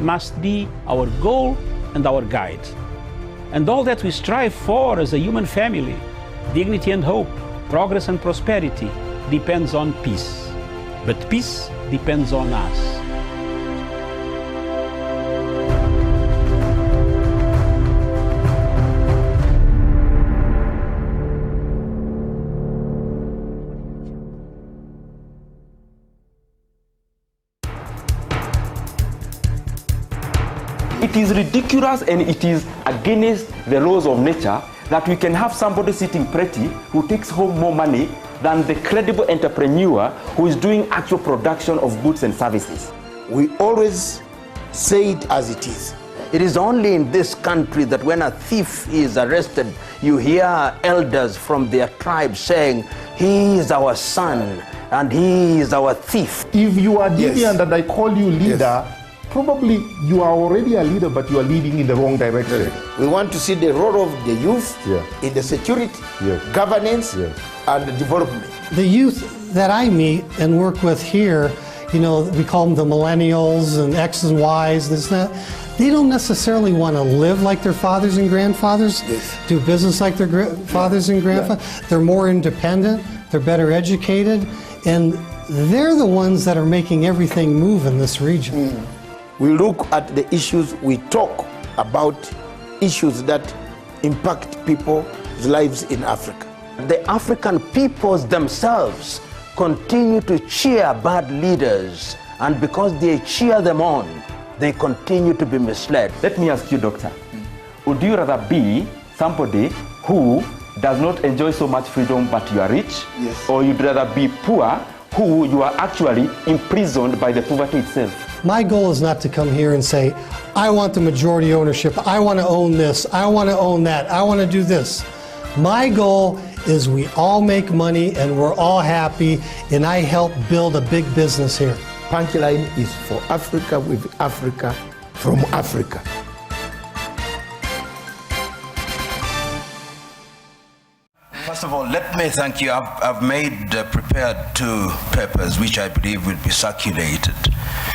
must be our goal and our guide. And all that we strive for as a human family, dignity and hope, progress and prosperity, depends on peace. But peace depends on us. It is ridiculous and it is against the laws of nature that we can have somebody sitting pretty who takes home more money than the credible entrepreneur who is doing actual production of goods and services. We always say it as it is. It is only in this country that when a thief is arrested, you hear elders from their tribe saying, he is our son and he is our thief. If you are deviant and I call you leader, Yes. probably you are already a leader, but you are leading in the wrong direction. We want to see the role of the youth Yeah. in the security, Yes. governance, Yes. and development. The youth that I meet and work with here, you know, we call them the millennials and X's and Y's, this and that. They don't necessarily want to live like their fathers and grandfathers, Yes. do business like their fathers and grandfathers. They're more independent, they're better educated, and they're the ones that are making everything move in this region. We look at the issues, we talk about issues that impact people's lives in Africa. The African peoples themselves continue to cheer bad leaders, and because they cheer them on, they continue to be misled. Let me ask you, doctor, would you rather be somebody who does not enjoy so much freedom but you are rich? Yes. Or you'd rather be poor who you are actually imprisoned by the poverty itself? My goal is not to come here and say, I want the majority ownership, I want to own this, I want to own that, I want to do this. My goal is we all make money and we're all happy, and I help build a big business here. Punchline is for Africa, with Africa, from Africa. First of all, let me thank you. I've prepared 2 papers which I believe will be circulated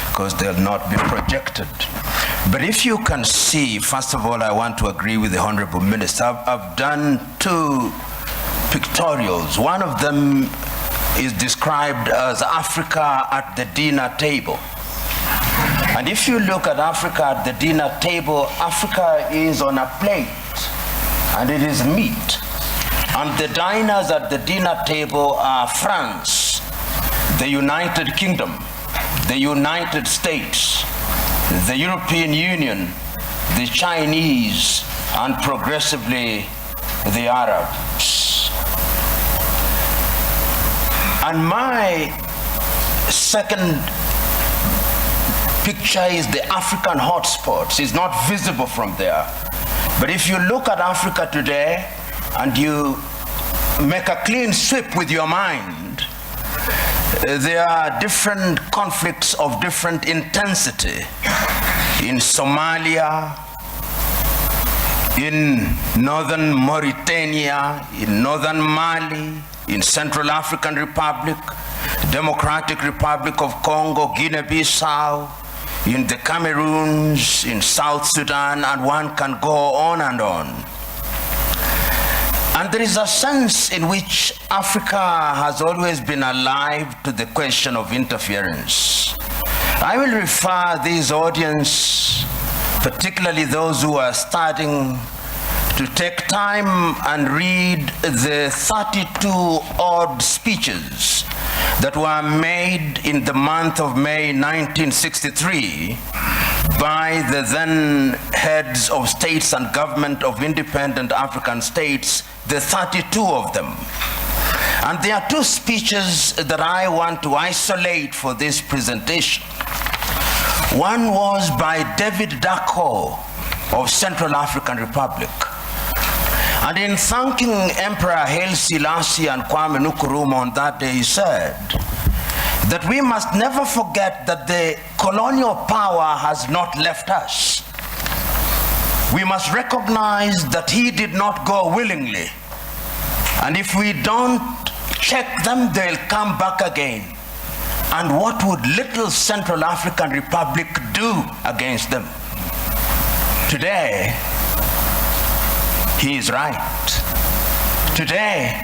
because they'll not be projected. But if you can see, first of all, I want to agree with the Honorable Minister. I've done 2 pictorials. One of them is described as Africa at the dinner table. And if you look at Africa at the dinner table, Africa is on a plate and it is meat. And the diners at the dinner table are France, the United Kingdom, the United States, the European Union, the Chinese, and progressively the Arabs. And my second picture is the African hotspots. It's not visible from there. But if you look at Africa today and you make a clean sweep with your mind, there are different conflicts of different intensity in Somalia, in northern Mauritania, in northern Mali, in Central African Republic, Democratic Republic of Congo, Guinea-Bissau, in the Cameroons, in South Sudan, and one can go on and on. And there is a sense in which Africa has always been alive to the question of interference. I will refer this audience, particularly those who are starting, to take time and read the 32 odd speeches that were made in the month of May 1963 by the then heads of states and government of independent African states, the 32 of them. And there are 2 speeches that I want to isolate for this presentation. One was by David Dacko of Central African Republic. And in thanking Emperor Haile Selassie and Kwame Nkrumah on that day, he said that we must never forget that the colonial power has not left us. We must recognize that he did not go willingly. And if we don't check them, they'll come back again. And what would little Central African Republic do against them? Today, he is right. Today,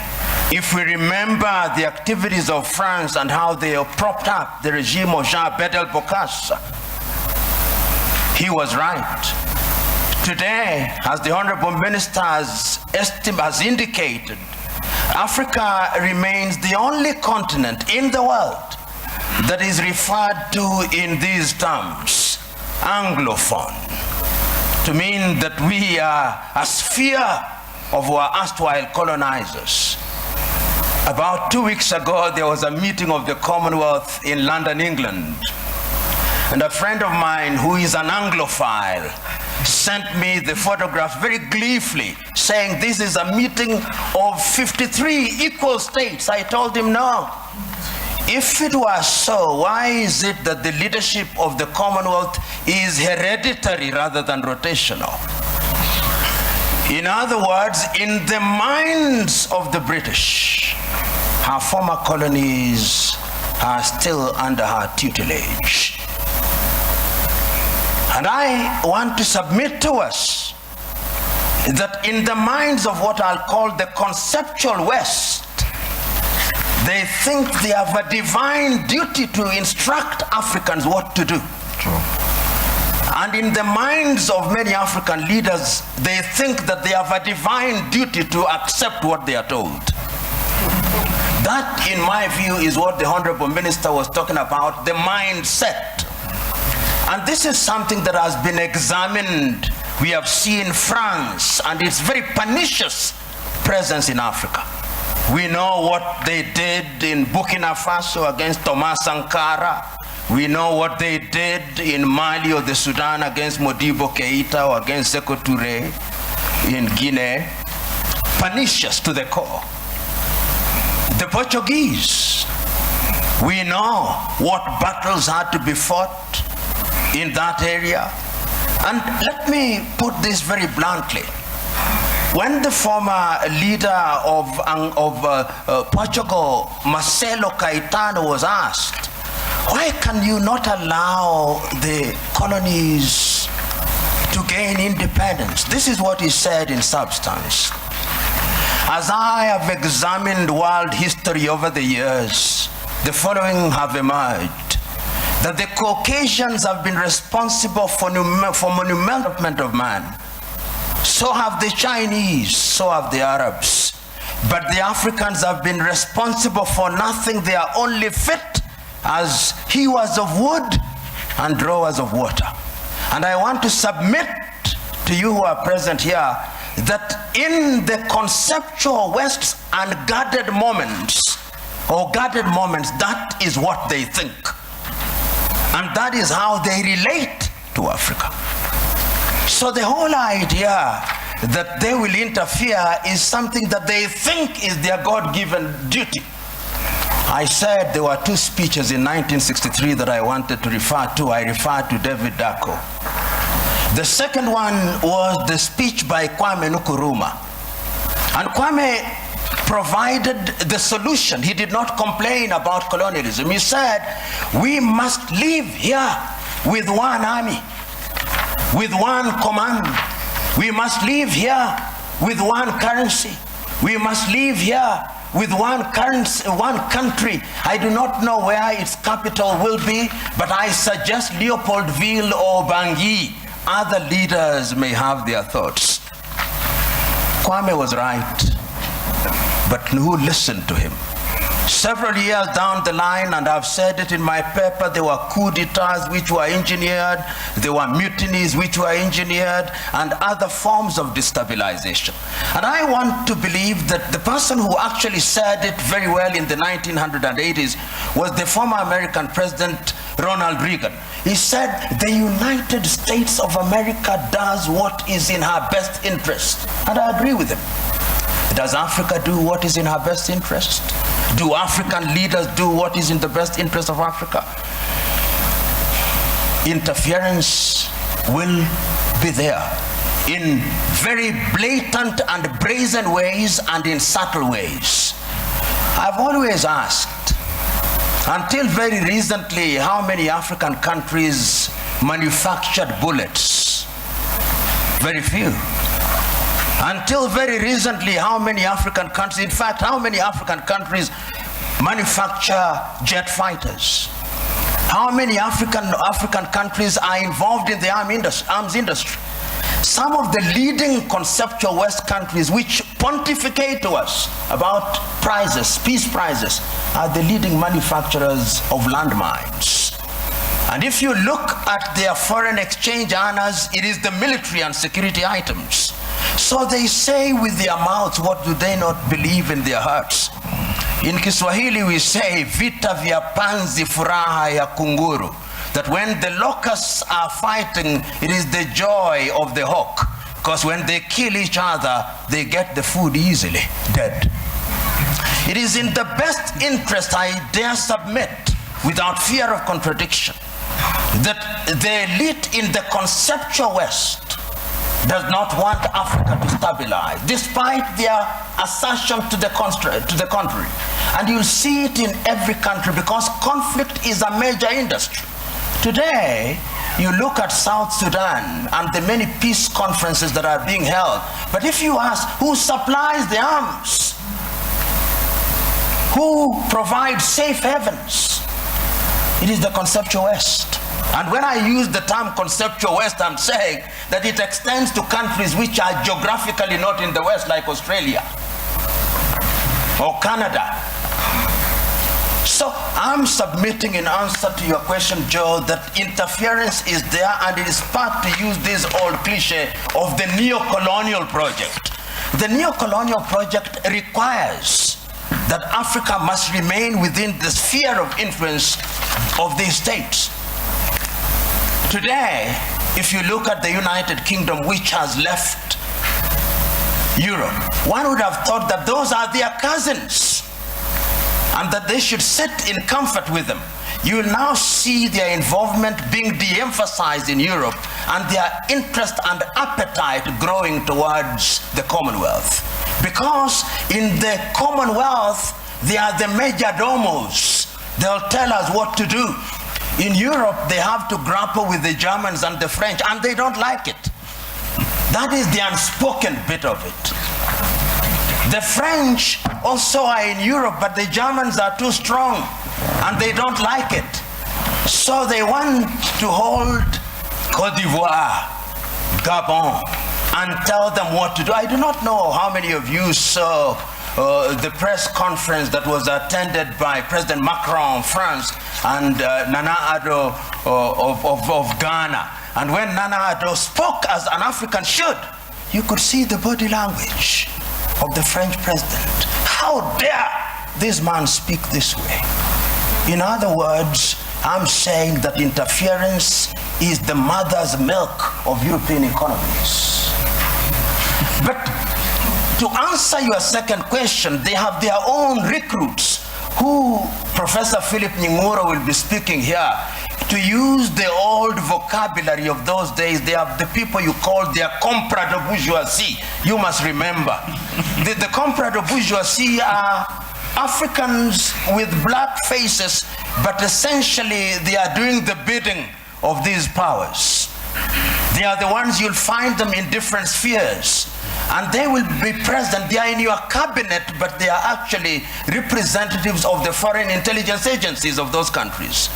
if we remember the activities of France and how they propped up the regime of Jean-Bedel Bokassa, he was right. Today, as the Honorable Minister has indicated, Africa remains the only continent in the world that is referred to in these terms, Anglophone, to mean that we are a sphere of our erstwhile colonizers. About 2 weeks ago, there was a meeting of the Commonwealth in London, England. And a friend of mine who is an Anglophile sent me the photograph very gleefully, saying this is a meeting of 53 equal states. I told him no. If it was so, why is it that the leadership of the Commonwealth is hereditary rather than rotational? In other words, in the minds of the British, her former colonies are still under her tutelage. And I want to submit to us that in the minds of what I'll call the conceptual West, they think they have a divine duty to instruct Africans what to do. True. And in the minds of many African leaders, they think that they have a divine duty to accept what they are told. That, in my view, is what the Honorable Minister was talking about, the mindset. And this is something that has been examined. We have seen France and its very pernicious presence in Africa. We know what they did in Burkina Faso against Thomas Sankara. We know what they did in Mali or the Sudan against Modibo Keita or against Sekou Touré in Guinea. Pernicious to the core. The Portuguese, we know what battles had to be fought in that area. And let me put this very bluntly. When the former leader of Portugal, Marcelo Caetano, was asked, why can you not allow the colonies to gain independence? This is what he said in substance. As I have examined world history over the years, the following have emerged. That the Caucasians have been responsible for monumental development of man. So have the Chinese, so have the Arabs. But the Africans have been responsible for nothing. They are only fit as hewers of wood and drawers of water. And I want to submit to you who are present here that in the conceptual West's unguarded moments, or guarded moments, that is what they think. And that is how they relate to Africa. So the whole idea that they will interfere is something that they think is their God-given duty. I said there were two speeches in 1963 that I wanted to refer to. I referred to David Dako. The second one was the speech by Kwame Nkrumah. And Kwame provided the solution. He did not complain about colonialism. He said, we must live here with one army, with one command. We must live here with one currency. We must live here with one currency, one country. I do not know where its capital will be, but I suggest Leopoldville or Bangui. Other leaders may have their thoughts. Kwame was right, but who listened to him? Several years down the line, and I've said it in my paper, there were coup d'etats which were engineered, there were mutinies which were engineered, and other forms of destabilization. And I want to believe that the person who actually said it very well in the 1980s was the former American President Ronald Reagan. He said, the United States of America does what is in her best interest. And I agree with him. Does Africa do what is in her best interest? Do African leaders do what is in the best interest of Africa? Interference will be there in very blatant and brazen ways and in subtle ways. I've always asked, Until very recently, how many African countries manufactured bullets? Very few. Until very recently, how many African countries, in fact, how many African countries manufacture jet fighters? How many African countries are involved in the arms industry? Some of the leading conceptual West countries which pontificate to us about prizes, peace prizes, are the leading manufacturers of landmines. And if you look at their foreign exchange earners, it is the military and security items. So they say with their mouths, what do they not believe in their hearts? In Kiswahili we say, vita vya panzi furaha ya kunguru. That when the locusts are fighting, it is the joy of the hawk. Because when they kill each other, they get the food easily, dead. It is in the best interest, I dare submit, without fear of contradiction, that the elite in the conceptual West does not want Africa to stabilize, despite their assertion to the contrary. And you'll see it in every country, because conflict is a major industry. Today, you look at South Sudan and the many peace conferences that are being held, but if you ask who supplies the arms, who provides safe havens, it is the conceptual West. And when I use the term conceptual West, I'm saying that it extends to countries which are geographically not in the West, like Australia or Canada. So I'm submitting in answer to your question, Joe, that interference is there, and it is part, to use this old cliche, of the neo-colonial project. The neo-colonial project requires that Africa must remain within the sphere of influence of these states. Today, if you look at the United Kingdom, which has left Europe, one would have thought that those are their cousins and that they should sit in comfort with them. You will now see their involvement being de-emphasized in Europe and their interest and appetite growing towards the Commonwealth. Because in the Commonwealth, they are the major domos. They'll tell us what to do. In Europe, they have to grapple with the Germans and the French, and they don't like it. That is the unspoken bit of it. The French also are in Europe, but the Germans are too strong, and they don't like it. So they want to hold Côte d'Ivoire, Gabon, and tell them what to do. I do not know how many of you saw the press conference that was attended by President Macron of France and Nana Addo of Ghana. And when Nana Addo spoke as an African should, you could see the body language of the French president. How dare this man speak this way? In other words, I'm saying that interference is the mother's milk of European economies. But to answer your second question, they have their own recruits who Professor Philip Nying'ura will be speaking here. To use the old vocabulary of those days, they have the people you call their comprador bourgeoisie. You must remember. The comprador bourgeoisie are Africans with black faces, but essentially they are doing the bidding of these powers. They are the ones you'll find them in different spheres. And they will be present. They are in your cabinet, but they are actually representatives of the foreign intelligence agencies of those countries.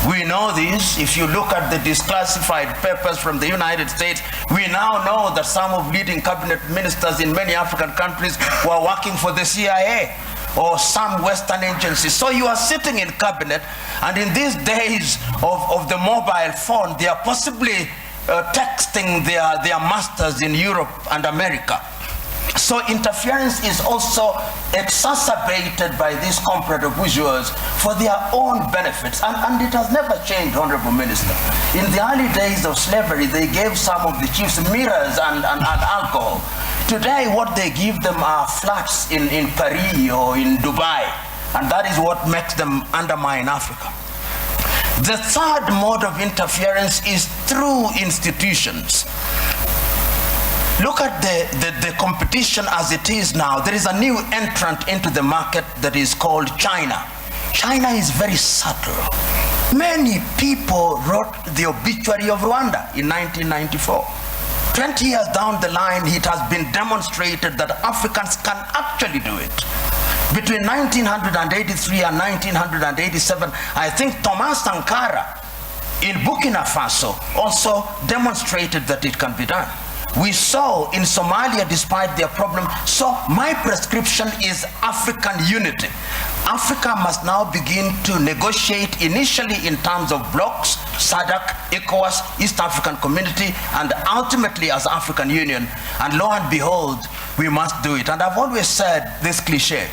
We know this. If you look at the declassified papers from the United States, we now know that some of leading cabinet ministers in many African countries were working for the CIA or some Western agencies. So you are sitting in cabinet, and in these days of the mobile phone, they are possibly texting their masters in Europe and America. So interference is also exacerbated by these comprador bourgeois for their own benefits, and it has never changed, Honorable Minister. In the early days of slavery, they gave some of the chiefs mirrors and alcohol. Today, what they give them are flats in Paris or in Dubai, and that is what makes them undermine Africa. The third mode of interference is through institutions. Look at the competition as it is now. There is a new entrant into the market that is called China. China is very subtle. Many people wrote the obituary of Rwanda in 1994. 20 years down the line, it has been demonstrated that Africans can actually do it. Between 1983 and 1987, I think Thomas Sankara in Burkina Faso also demonstrated that it can be done. We saw in Somalia, despite their problem. So my prescription is African unity. Africa must now begin to negotiate initially in terms of blocks, SADC, ECOWAS, East African Community, and ultimately as African Union. And lo and behold, we must do it. And I've always said this cliche,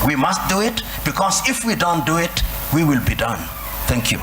we must do it, because if we don't do it, we will be done. Thank you.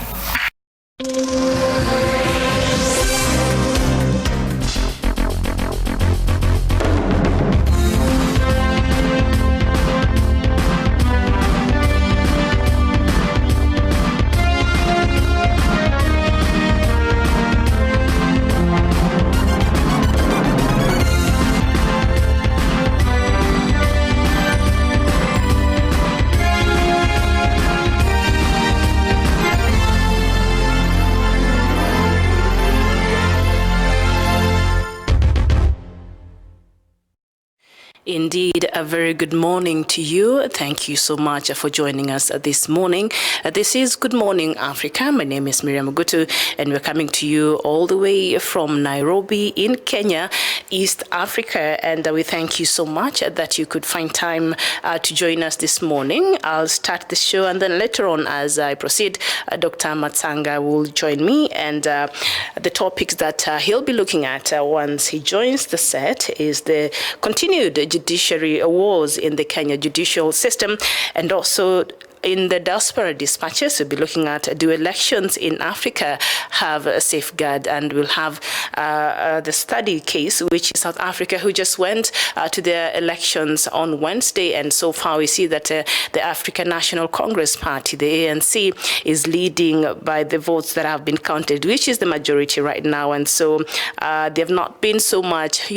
Indeed, a very good morning to you. Thank you so much for joining us this morning. This is Good Morning Africa. My name is Miriam Gutu, and we're coming to you all the way from Nairobi in Kenya, East Africa. And we thank you so much that you could find time to join us this morning. I'll start the show, and then later on, as I proceed, Dr. Matsanga will join me, and the topics that he'll be looking at once he joins the set is the continued judiciary wars in the Kenya judicial system, and also in the Diaspora dispatches, we'll be looking at do elections in Africa have a safeguard, and we'll have the study case, which is South Africa, who just went to their elections on Wednesday. And so far, we see that the African National Congress Party, the ANC, is leading by the votes that have been counted, which is the majority right now. And so there have not been so much,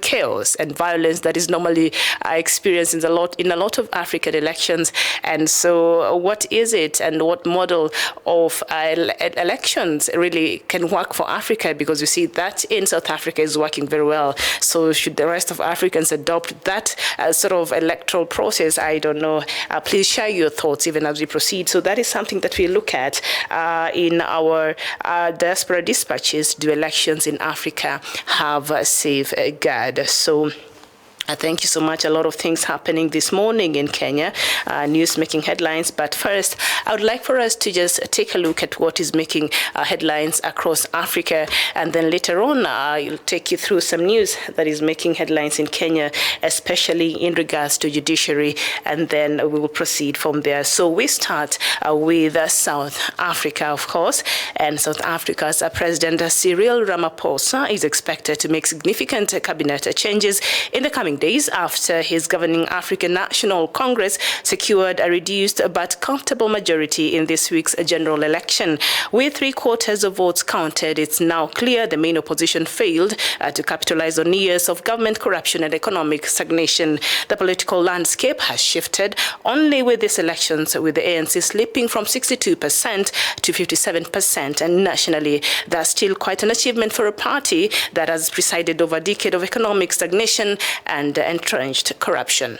chaos and violence that is normally experienced in a lot of African elections. And so what is it, and what model of elections really can work for Africa? Because you see that in South Africa is working very well. So should the rest of Africans adopt that sort of electoral process? I don't know. Please share your thoughts even as we proceed. So that is something that we look at in our Diaspora dispatches. Do elections in Africa have a safe So thank you so much. A lot of things happening this morning in Kenya, news making headlines. But first, I would like for us to just take a look at what is making headlines across Africa. And then later on, I'll take you through some news that is making headlines in Kenya, especially in regards to judiciary. And then we will proceed from there. So we start with South Africa, of course. And South Africa's President Cyril Ramaphosa is expected to make significant cabinet changes in the coming days after his governing African National Congress secured a reduced but comfortable majority in this week's general election. With 3/4 of votes counted, it's now clear the main opposition failed to capitalize on years of government corruption and economic stagnation. The political landscape has shifted only with these elections, with the ANC slipping from 62% to 57%. And nationally, that's still quite an achievement for a party that has presided over a decade of economic stagnation and entrenched corruption.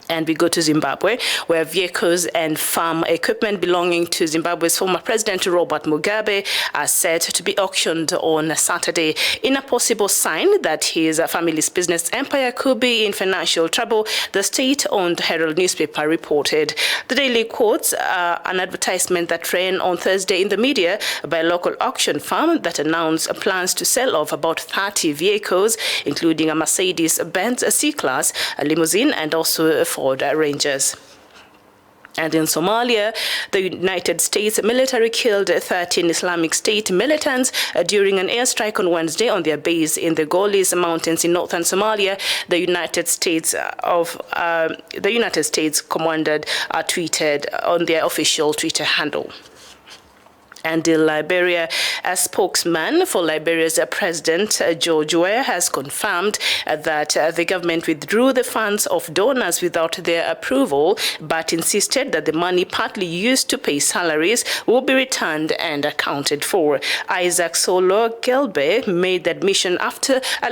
And we go to Zimbabwe, where vehicles and farm equipment belonging to Zimbabwe's former president, Robert Mugabe, are set to be auctioned on Saturday in a possible sign that his family's business empire could be in financial trouble, the state-owned Herald newspaper reported. The Daily quotes an advertisement that ran on Thursday in the media by a local auction firm that announced plans to sell off about 30 vehicles, including a Mercedes-Benz C-Class, a limousine, and also a Ford Rangers. And in Somalia, the United States military killed 13 Islamic State militants during an airstrike on Wednesday on their base in the Golis Mountains in northern Somalia. The United States commanded tweeted on their official Twitter handle. And in Liberia, a spokesman for Liberia's President George Weah has confirmed that the government withdrew the funds of donors without their approval, but insisted that the money partly used to pay salaries will be returned and accounted for. Isaac Solo Gelbe made the admission after a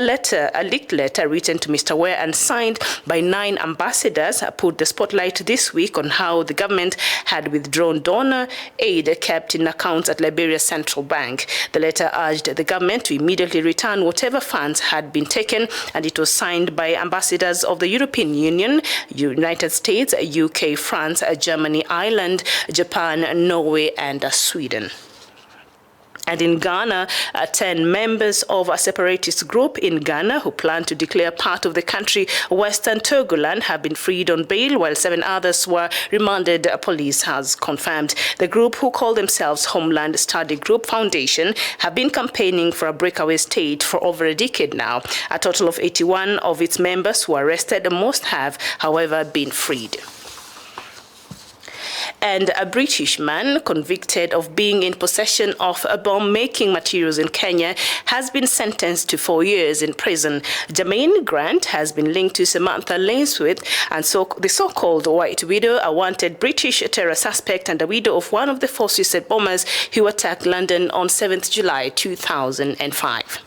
leaked letter written to Mr. Weah and signed by 9 ambassadors put the spotlight this week on how the government had withdrawn donor aid kept in accounts at Liberia's central bank. The letter urged the government to immediately return whatever funds had been taken, and it was signed by ambassadors of the European Union, United States, UK, France, Germany, Ireland, Japan, Norway, and Sweden. And in Ghana, 10 members of a separatist group in Ghana who plan to declare part of the country Western Togoland have been freed on bail, while 7 others were remanded, police has confirmed. The group, who call themselves Homeland Study Group Foundation, have been campaigning for a breakaway state for over a decade now. A total of 81 of its members who were arrested, most have, however, been freed. And a British man convicted of being in possession of bomb-making materials in Kenya has been sentenced to 4 years in prison. Jermaine Grant has been linked to Samantha Lainsworth, and the so-called White Widow, a wanted British terror suspect and a widow of one of the 4 suicide bombers who attacked London on 7th July 2005.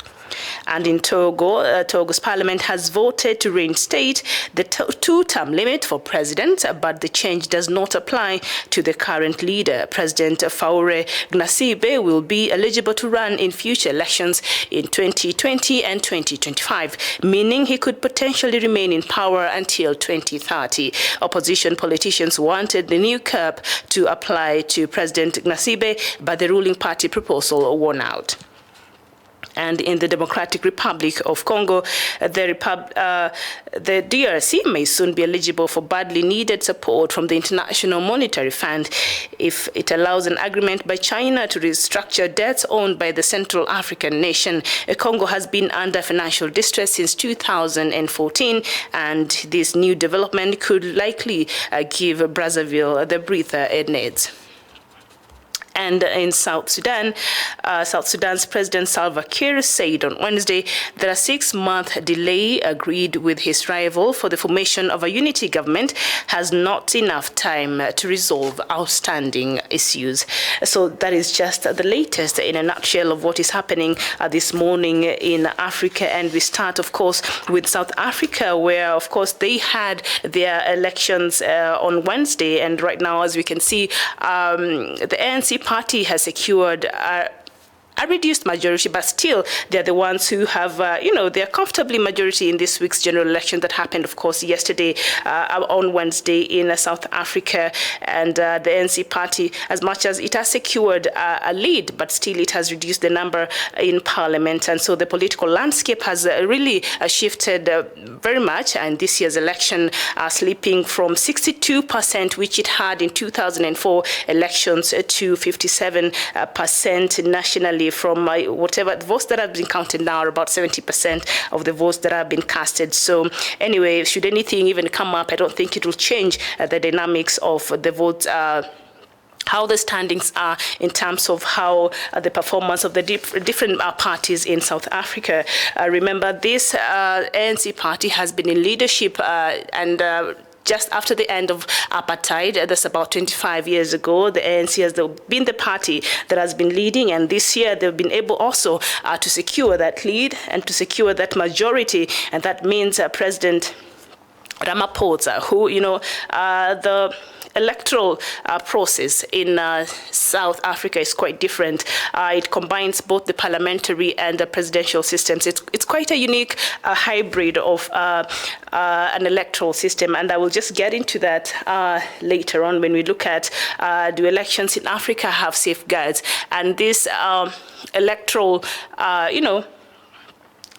And in Togo, Togo's parliament has voted to reinstate the 2-term limit for president, but the change does not apply to the current leader. President Faure Gnassingbé will be eligible to run in future elections in 2020 and 2025, meaning he could potentially remain in power until 2030. Opposition politicians wanted the new curb to apply to President Gnassingbé, but the ruling party proposal won out. And in the Democratic Republic of Congo, the DRC may soon be eligible for badly needed support from the International Monetary Fund if it allows an agreement by China to restructure debts owned by the Central African nation. Congo has been under financial distress since 2014, and this new development could likely give Brazzaville the breather it needs. And in South Sudan, South Sudan's President Salva Kiir said on Wednesday that a 6-month delay agreed with his rival for the formation of a unity government has not enough time to resolve outstanding issues. So that is just the latest in a nutshell of what is happening this morning in Africa. And we start, of course, with South Africa, where, of course, they had their elections on Wednesday. And right now, as we can see, the ANC party has secured a reduced majority, but still they're the ones who have, they're comfortably majority in this week's general election that happened, of course, yesterday on Wednesday in South Africa. And the ANC party, as much as it has secured a lead, but still it has reduced the number in parliament. And so the political landscape has really shifted very much. And this year's election slipping from 62%, which it had in 2004 elections, to 57% nationally. From whatever votes that have been counted now are about 70% of the votes that have been casted. So anyway, should anything even come up, I don't think it will change the dynamics of the votes, how the standings are in terms of how the performance of the different parties in South Africa. Remember, this ANC party has been in leadership and just after the end of apartheid, that's about 25 years ago, the ANC has been the party that has been leading, and this year they've been able also to secure that lead and to secure that majority, and that means President Ramaphosa, who, the electoral process in South Africa is quite different. It combines both the parliamentary and the presidential systems. It's quite a unique hybrid of an electoral system, and I will just get into that later on when we look at do elections in Africa have safeguards, and this electoral,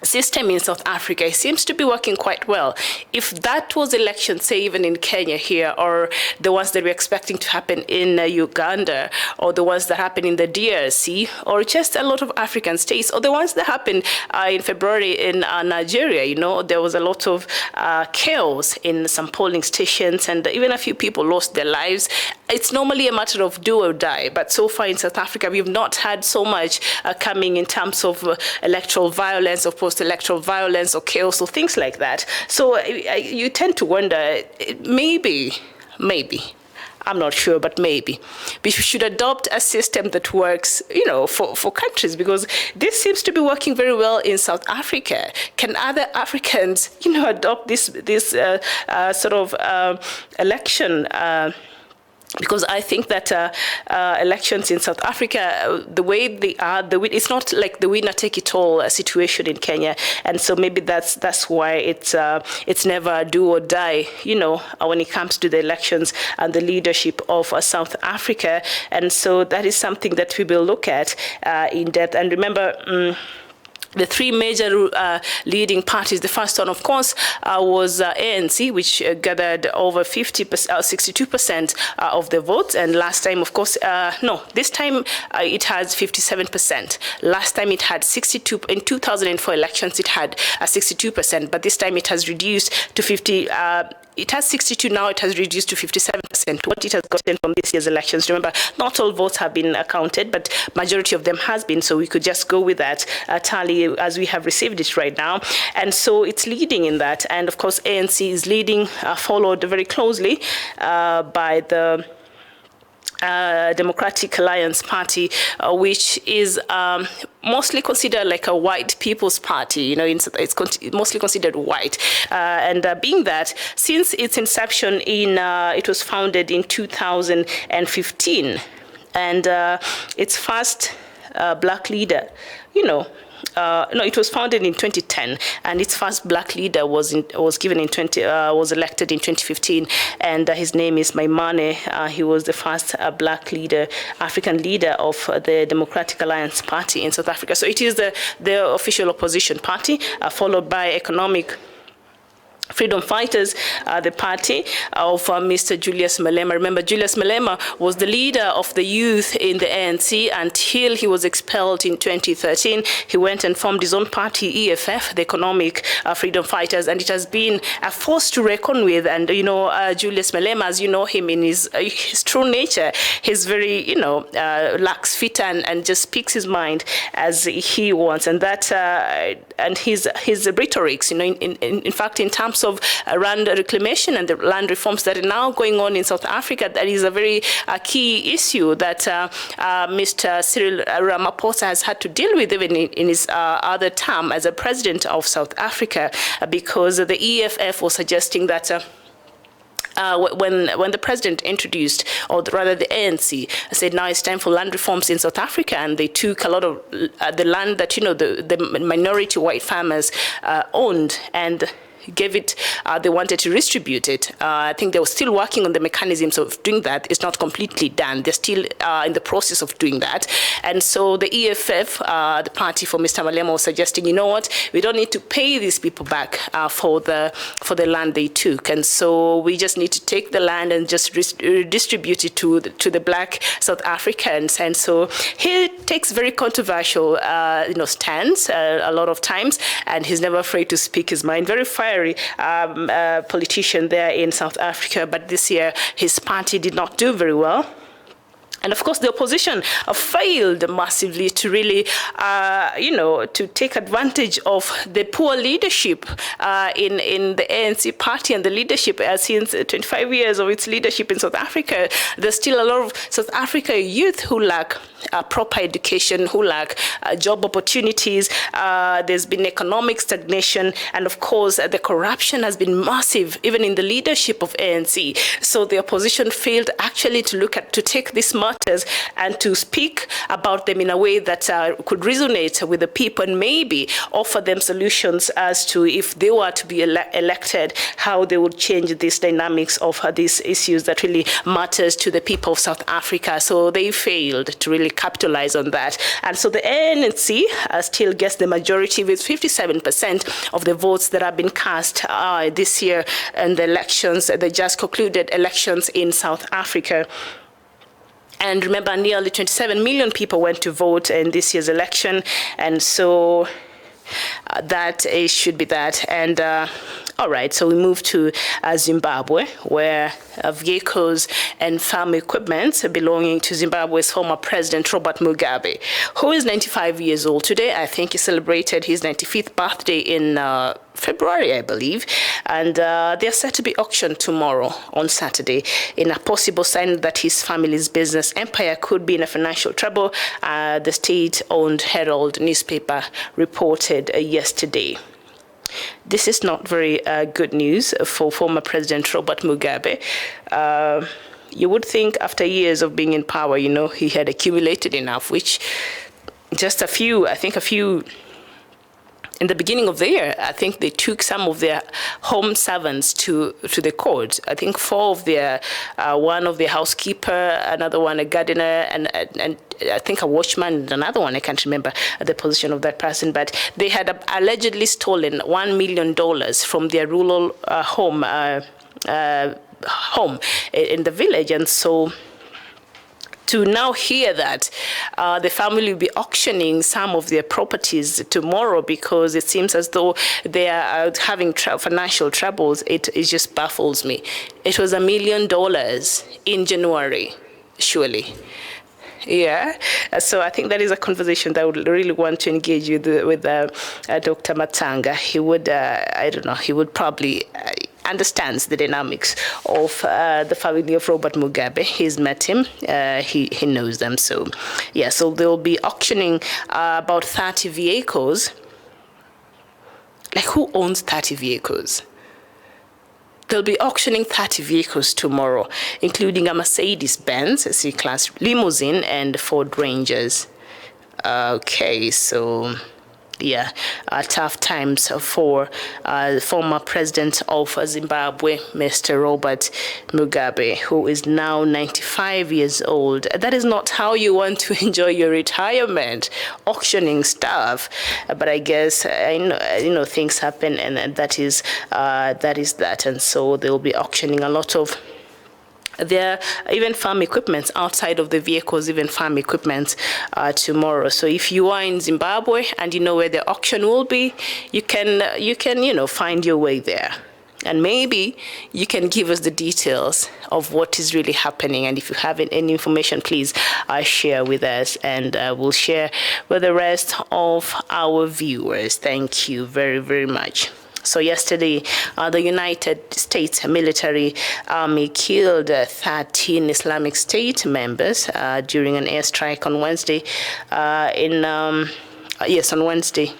system in South Africa, it seems to be working quite well. If that was election, say even in Kenya here, or the ones that we're expecting to happen in Uganda, or the ones that happen in the DRC, or just a lot of African states, or the ones that happened in February in Nigeria, you know, there was a lot of chaos in some polling stations, and even a few people lost their lives. It's normally a matter of do or die, but so far in South Africa, we've not had so much coming in terms of electoral violence, of post-electoral violence or chaos or things like that. So you tend to wonder, maybe, I'm not sure, but maybe we should adopt a system that works, you know, for countries, because this seems to be working very well in South Africa. Can other Africans, you know, adopt this sort of election? Because I think that elections in South Africa, the way they are, it's not like the winner-take-it-all situation in Kenya, and so maybe that's why it's never do or die, you know, when it comes to the elections and the leadership of South Africa, and so that is something that we will look at in depth. And remember. The three major leading parties, the first one, of course, was ANC, which gathered over 62% of the votes. And last time, of course, this time it has 57%. Last time it had 62. In 2004 elections, it had 62%, but this time it has reduced to 50. It has 62 now, it has reduced to 57%. What it has gotten from this year's elections, remember, not all votes have been counted, but majority of them has been, so we could just go with that tally as we have received it right now. And so it's leading in that. And of course, ANC is leading, followed very closely by the Democratic Alliance Party, which is mostly considered like a white people's party. You know, it's mostly considered white. And being that, since its inception it was founded in 2015, and its first black leader, you know, it was founded in 2010, and its first black leader was elected in 2015, and his name is Maimane. He was the first black leader, African leader of the Democratic Alliance Party in South Africa. So it is the official opposition party, followed by Economic Freedom Fighters, the party of Mr. Julius Malema. Remember, Julius Malema was the leader of the youth in the ANC until he was expelled in 2013. He went and formed his own party, EFF, the Economic Freedom Fighters, and it has been a force to reckon with. And, you know, Julius Malema, as you know him in his true nature, he's very, you know, lax fit and just speaks his mind as he wants. And that, and his rhetorics, you know, in fact, in terms of land reclamation and the land reforms that are now going on in South Africa, that is a very key issue that Mr. Cyril Ramaphosa has had to deal with even in his other term as a president of South Africa, because the EFF was suggesting that when the president introduced, or rather the ANC said now it's time for land reforms in South Africa, and they took a lot of the land that, you know, the minority white farmers owned, and gave it, they wanted to redistribute it. I think they were still working on the mechanisms of doing that. It's not completely done. They're still in the process of doing that. And so the EFF, the party for Mr. Malema, was suggesting, you know what, we don't need to pay these people back for the land they took. And so we just need to take the land and just redistribute it to the black South Africans. And so he takes very controversial, stands a lot of times, and he's never afraid to speak his mind. Very fiery politician there in South Africa, but this year his party did not do very well. And of course, the opposition failed massively to really, to take advantage of the poor leadership in the ANC party and the leadership since 25 years of its leadership in South Africa. There's still a lot of South Africa youth who lack proper education, who lack job opportunities. There's been economic stagnation, and of course, the corruption has been massive, even in the leadership of ANC. So the opposition failed actually to take this money matters and to speak about them in a way that could resonate with the people and maybe offer them solutions as to if they were to be elected, how they would change these dynamics of these issues that really matters to the people of South Africa. So they failed to really capitalize on that. And so the ANC still gets the majority with 57% of the votes that have been cast this year in the elections, the just concluded elections in South Africa. And remember, nearly 27 million people went to vote in this year's election. And so that should be that. And all right, so we move to Zimbabwe, where vehicles and farm equipment belonging to Zimbabwe's former president, Robert Mugabe, who is 95 years old today. I think he celebrated his 95th birthday in February, I believe, and they're set to be auctioned tomorrow on Saturday in a possible sign that his family's business empire could be in a financial trouble, the state-owned Herald newspaper reported yesterday. This is not very good news for former President Robert Mugabe. You would think after years of being in power, you know, he had accumulated enough, which just a few in the beginning of the year, I think they took some of their home servants to the court. I think 4 of their, one of the housekeeper, another one a gardener, and I think a watchman, and another one, I can't remember the position of that person, but they had allegedly stolen $1 million from their rural home in the village. And so to now hear that the family will be auctioning some of their properties tomorrow because it seems as though they are having financial troubles, it just baffles me. It was $1 million in January, surely. Yeah, so I think that is a conversation that I would really want to engage with Dr. Matanga. He would, I don't know, he would probably understands the dynamics of the family of Robert Mugabe. He's met him, he knows them. So, yeah, so they'll be auctioning about 30 vehicles. Like, who owns 30 vehicles? They'll be auctioning 30 vehicles tomorrow, including a Mercedes-Benz C-Class limousine and Ford Rangers. Okay, so yeah, tough times for former president of Zimbabwe, Mr. Robert Mugabe, who is now 95 years old. That is not how you want to enjoy your retirement, auctioning stuff. But I guess you know things happen, and that is that. And so they'll be auctioning a lot of there are even farm equipment outside of the vehicles, even farm equipment tomorrow. So if you are in Zimbabwe and you know where the auction will be, you can find your way there. And maybe you can give us the details of what is really happening. And if you have any information, please share with us, and we'll share with the rest of our viewers. Thank you very, very much. So yesterday, the United States military army killed 13 Islamic State members during an airstrike on Wednesday on Wednesday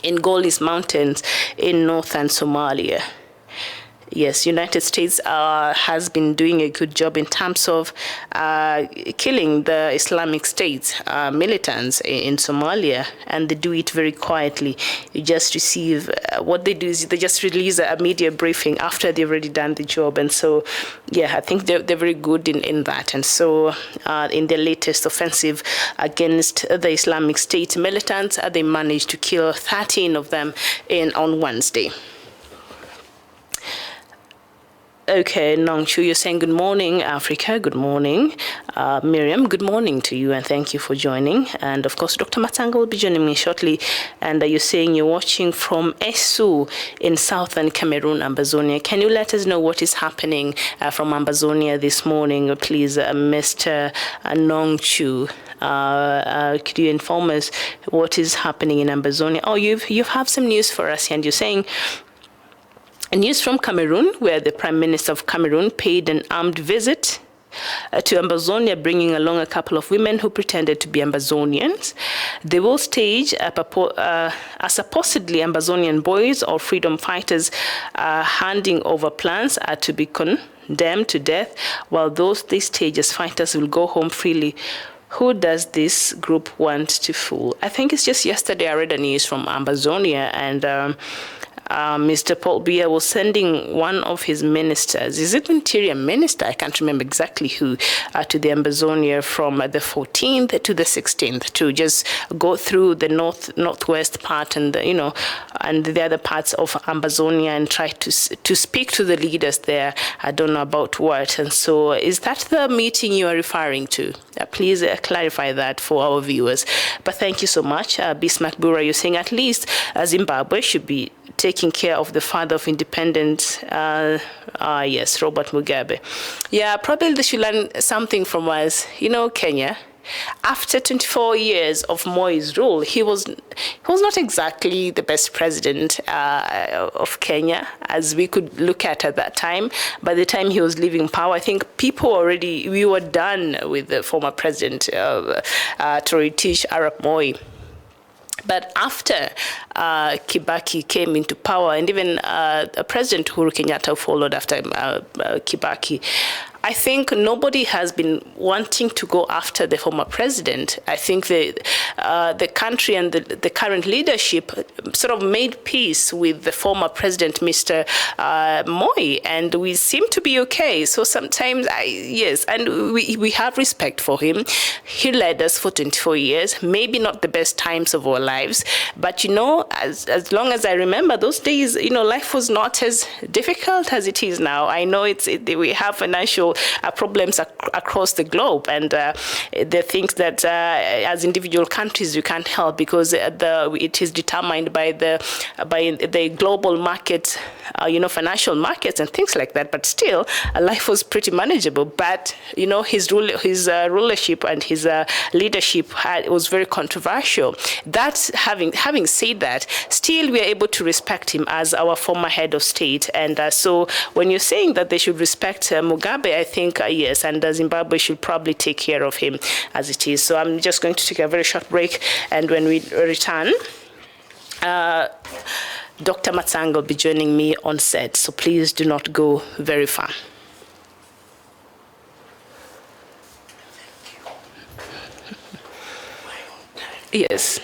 in Golis Mountains in northern Somalia. Yes, United States has been doing a good job in terms of killing the Islamic State militants in Somalia, and they do it very quietly. You just receive, what they do is they just release a media briefing after they've already done the job. And so, yeah, I think they're very good in that. And so in their latest offensive against the Islamic State militants, they managed to kill 13 of them on Wednesday. Okay, Nongchu, you're saying good morning, Africa. Good morning. Miriam, good morning to you, and thank you for joining. And of course, Dr. Matanga will be joining me shortly. And you're saying you're watching from Esu in southern Cameroon, Ambazonia. Can you let us know what is happening from Ambazonia this morning, please, Mr. Nongchu? Could you inform us what is happening in Ambazonia? Oh, you have some news for us, and you're saying news from Cameroon, where the Prime Minister of Cameroon paid an armed visit to Ambazonia, bringing along a couple of women who pretended to be Ambazonians. They will stage supposedly Ambazonian boys or freedom fighters handing over plans to be condemned to death, while they stage as fighters will go home freely. Who does this group want to fool? I think it's just yesterday I read the news from Ambazonia, and Mr. Paul Biya was sending one of his ministers, is it Interior Minister? I can't remember exactly who, to the Ambazonia from the 14th to the 16th to just go through the northwest part and and the other parts of Ambazonia and try to speak to the leaders there. I don't know about what. And so, is that the meeting you are referring to? Please clarify that for our viewers. But thank you so much, Bismarck Bura. You're saying at least Zimbabwe should be taking care of the father of independence, yes, Robert Mugabe. Yeah, probably they should learn something from us. Kenya, after 24 years of Moi's rule, he was not exactly the best president of Kenya, as we could look at that time. By the time he was leaving power, I think we were done with the former president, Toritish Arap Moi. But after Kibaki came into power, and even President Uhuru Kenyatta followed after Kibaki, I think nobody has been wanting to go after the former president. I think the country and the current leadership sort of made peace with the former president, Mr. Moi, and we seem to be okay. So sometimes, yes, and we have respect for him. He led us for 24 years, maybe not the best times of our lives, but as long as I remember those days, life was not as difficult as it is now. I know we have financial problems across the globe, and there are things that as individual countries you can't help because it is determined by the global market, financial markets and things like that. But still, life was pretty manageable. But his rulership and his leadership was very controversial. That having said that, still we are able to respect him as our former head of state. And so when you're saying that they should respect Mugabe, I think yes, and Zimbabwe should probably take care of him as it is. So I'm just going to take a very short break, and when we return, Dr. Matsanga will be joining me on set, so please do not go very far. Yes.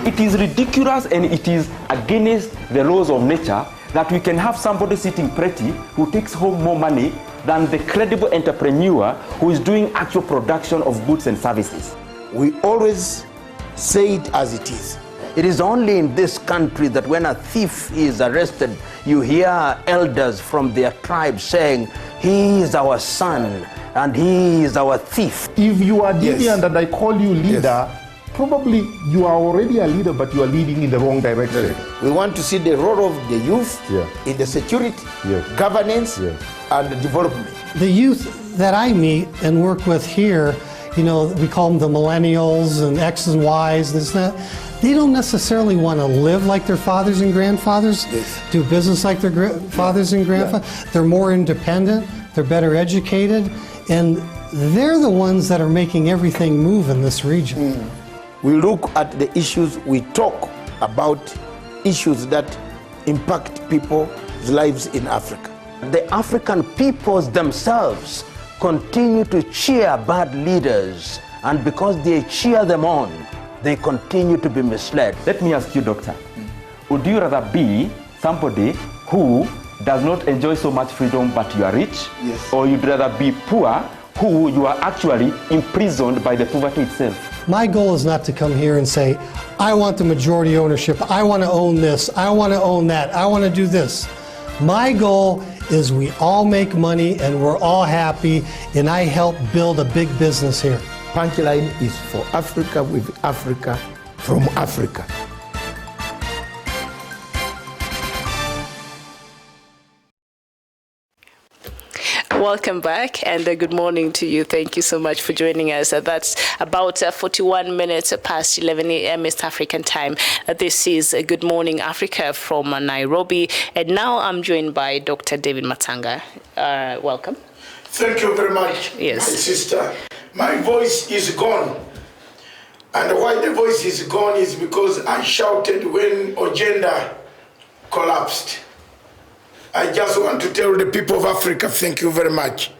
It is ridiculous and it is against the laws of nature that we can have somebody sitting pretty who takes home more money than the credible entrepreneur who is doing actual production of goods and services. We always say it as it is. It is only in this country that when a thief is arrested, you hear elders from their tribe saying, he is our son and he is our thief. If you are deviant and I call you leader, Yes. probably you are already a leader, but you are leading in the wrong direction. We want to see the role of the youth Yeah. in the security, Yes. governance, Yes. and the development. The youth that I meet and work with here, we call them the millennials and X's and Y's, this and that. They don't necessarily want to live like their fathers and grandfathers, Yes. do business like their fathers and grandfathers. They're more independent, they're better educated, and they're the ones that are making everything move in this region. We look at the issues, we talk about issues that impact people's lives in Africa. The African peoples themselves continue to cheer bad leaders, and because they cheer them on, they continue to be misled. Let me ask you, doctor, would you rather be somebody who does not enjoy so much freedom but you are rich? Yes. Or you'd rather be poor who you are actually imprisoned by the poverty itself? My goal is not to come here and say, I want the majority ownership, I want to own this, I want to own that, I want to do this. My goal is we all make money and we're all happy, and I help build a big business here. Punchline is for Africa, with Africa, from Africa. Welcome back, and good morning to you. Thank you so much for joining us. That's about 41 minutes past 11 a.m. East African time. This is Good Morning Africa from Nairobi, and now I'm joined by Dr. David Matanga. Welcome. Thank you very much, yes, my sister. My voice is gone. And why the voice is gone is because I shouted when Ojienda collapsed. I just want to tell the people of Africa, thank you very much.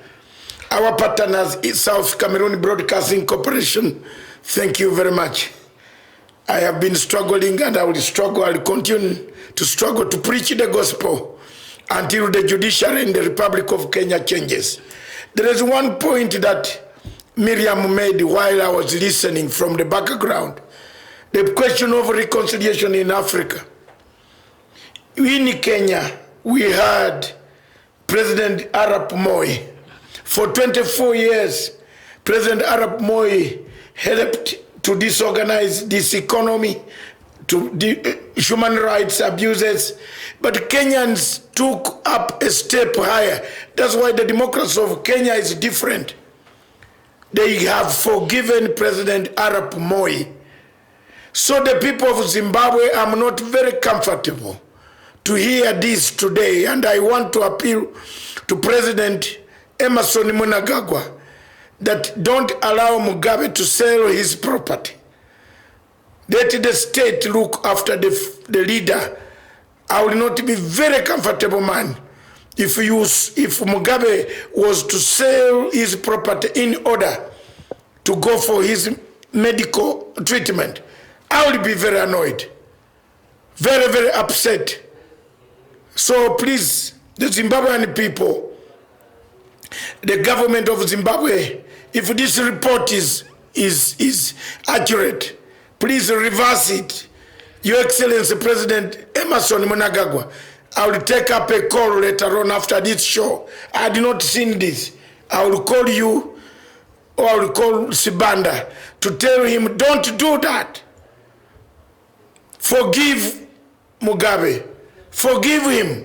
Our partners in South Cameroon Broadcasting Corporation, thank you very much. I have been struggling, and I will struggle, I will continue to struggle to preach the gospel until the judiciary in the Republic of Kenya changes. There is one point that Miriam made while I was listening from the background. The question of reconciliation in Africa. In Kenya, we had President Arap Moi. For 24 years, President Arap Moi helped to disorganize this economy, to human rights abuses, but Kenyans took up a step higher. That's why the democracy of Kenya is different. They have forgiven President Arap Moi. So the people of Zimbabwe, I'm not very comfortable to hear this today, and I want to appeal to President Emerson Mnangagwa that don't allow Mugabe to sell his property. Let the state look after the leader. I will not be very comfortable, man, if Mugabe was to sell his property in order to go for his medical treatment. I will be very annoyed, very, very upset. So please, the Zimbabwean people, the government of Zimbabwe, if this report is accurate, please reverse it. Your Excellency President Emerson Mnangagwa, I will take up a call later on after this show. I had not seen this. I will call you, or I will call Sibanda to tell him, don't do that. Forgive Mugabe. Forgive him.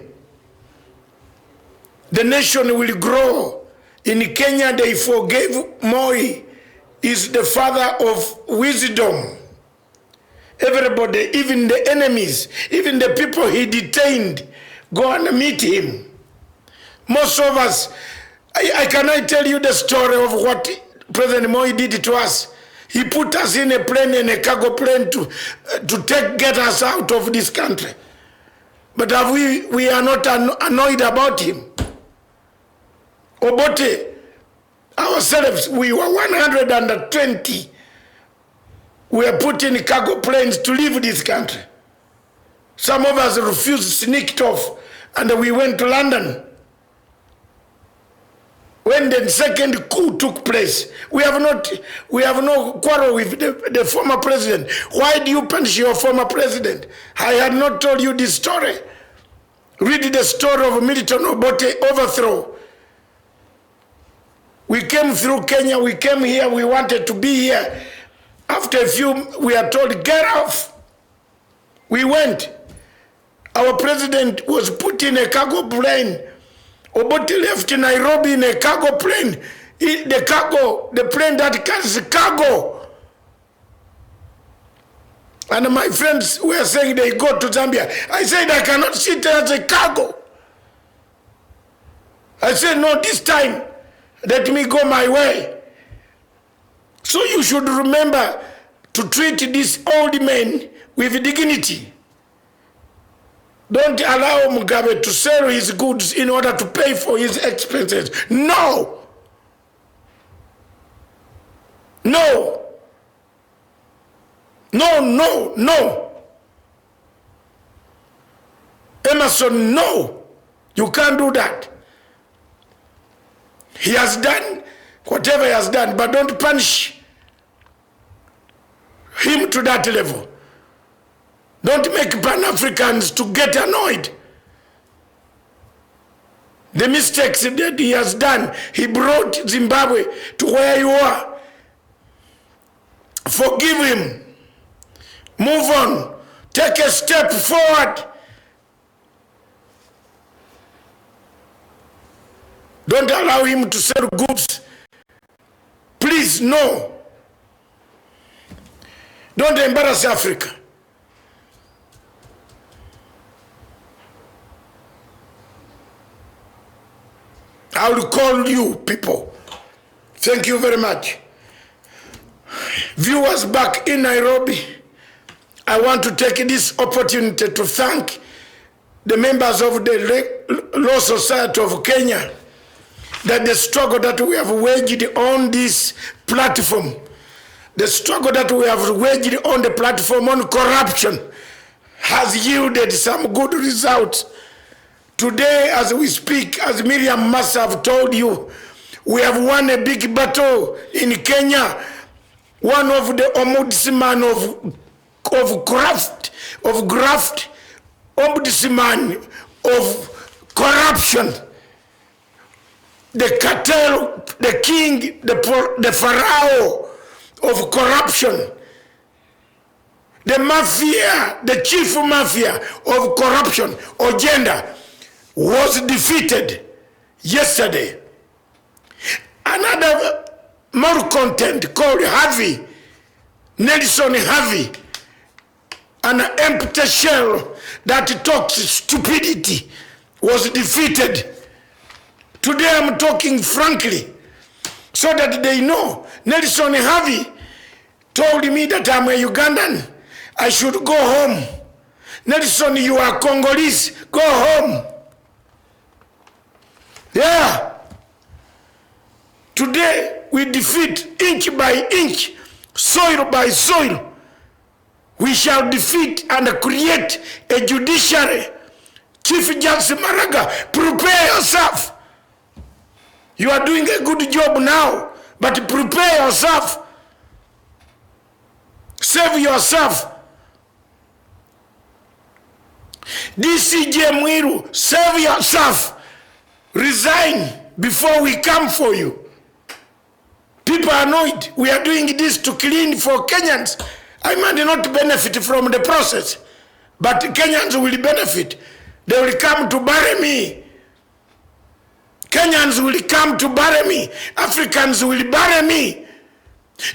The nation will grow. In Kenya, they forgave Moi. He's the father of wisdom. Everybody, even the enemies, even the people he detained, go and meet him. Most of us, I cannot tell you the story of what President Moi did to us. He put us in a plane, in a cargo plane to get us out of this country. But we are not annoyed about him. Obote, ourselves, we were 120. We are put in cargo planes to leave this country. Some of us refused, sneaked off, and we went to London. When the second coup took place, we have no quarrel with the former president. Why do you punish your former president? I had not told you this story. Read the story of Milton Obote overthrow. We came through Kenya, we came here, we wanted to be here. After a few, we are told, get off. We went. Our president was put in a cargo plane. Obote left Nairobi in a cargo plane. The plane that carries cargo. And my friends were saying they go to Zambia. I said, I cannot sit there as a cargo. I said, no, this time, let me go my way. So you should remember to treat this old man with dignity. Don't allow Mugabe to sell his goods in order to pay for his expenses. No. No. No, no, no. Emerson, no. You can't do that. He has done whatever he has done, but don't punish him to that level. Don't make Pan-Africans to get annoyed. The mistakes that he has done, he brought Zimbabwe to where you are. Forgive him. Move on. Take a step forward. Don't allow him to sell goods. Please, no. Don't embarrass Africa. I will call you people. Thank you very much. Viewers back in Nairobi, I want to take this opportunity to thank the members of the Law Society of Kenya, that the struggle that we have waged on this platform, the struggle that we have waged on the platform on corruption has yielded some good results. Today, as we speak, as Miriam must have told you, we have won a big battle in Kenya. One of the ombudsman of graft, ombudsman of corruption, the cartel, the king, the pharaoh of corruption, the mafia, the chief mafia of corruption, Ojienda, was defeated yesterday. Another malcontent called Harvey, Nelson Harvey, an empty shell that talks stupidity, was defeated. Today I'm talking frankly, so that they know. Nelson Harvey told me that I'm a Ugandan. I should go home. Nelson, you are Congolese. Go home. Yeah. Today we defeat inch by inch, soil by soil. We shall defeat and create a judiciary. Chief Justice Maraga, prepare yourself. You are doing a good job now, but prepare yourself. Save yourself. DCJ Mwiru, save yourself. Resign before we come for you. People are annoyed. We are doing this to clean for Kenyans. I might not benefit from the process, but Kenyans will benefit. They will come to bury me. Kenyans will come to bury me. Africans will bury me.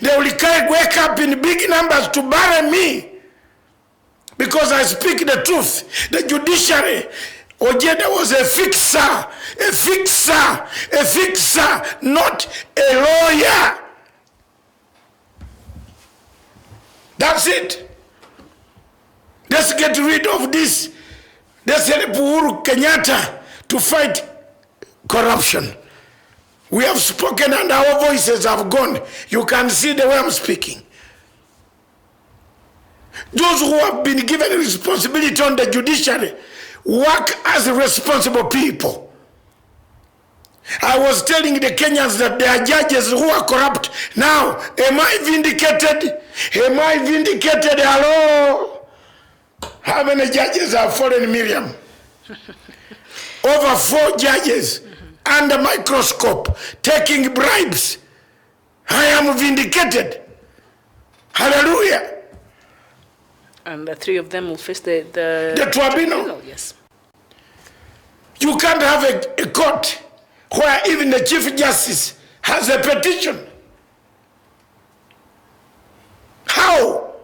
They will wake up in big numbers to bury me. Because I speak the truth. The judiciary, Ojienda was a fixer, not a lawyer. That's it. Let's get rid of this. Let's help Uhuru Kenyatta to fight corruption. We have spoken and our voices have gone. You can see the way I'm speaking. Those who have been given responsibility on the judiciary work as responsible people. I was telling the Kenyans that there are judges who are corrupt. Now, am I vindicated? Am I vindicated? Hello? How many judges have fallen, Miriam? Over 4 judges under microscope taking bribes. I am vindicated. Hallelujah. And the 3 of them will face the tribunal. Yes. You can't have a court where even the Chief Justice has a petition. How?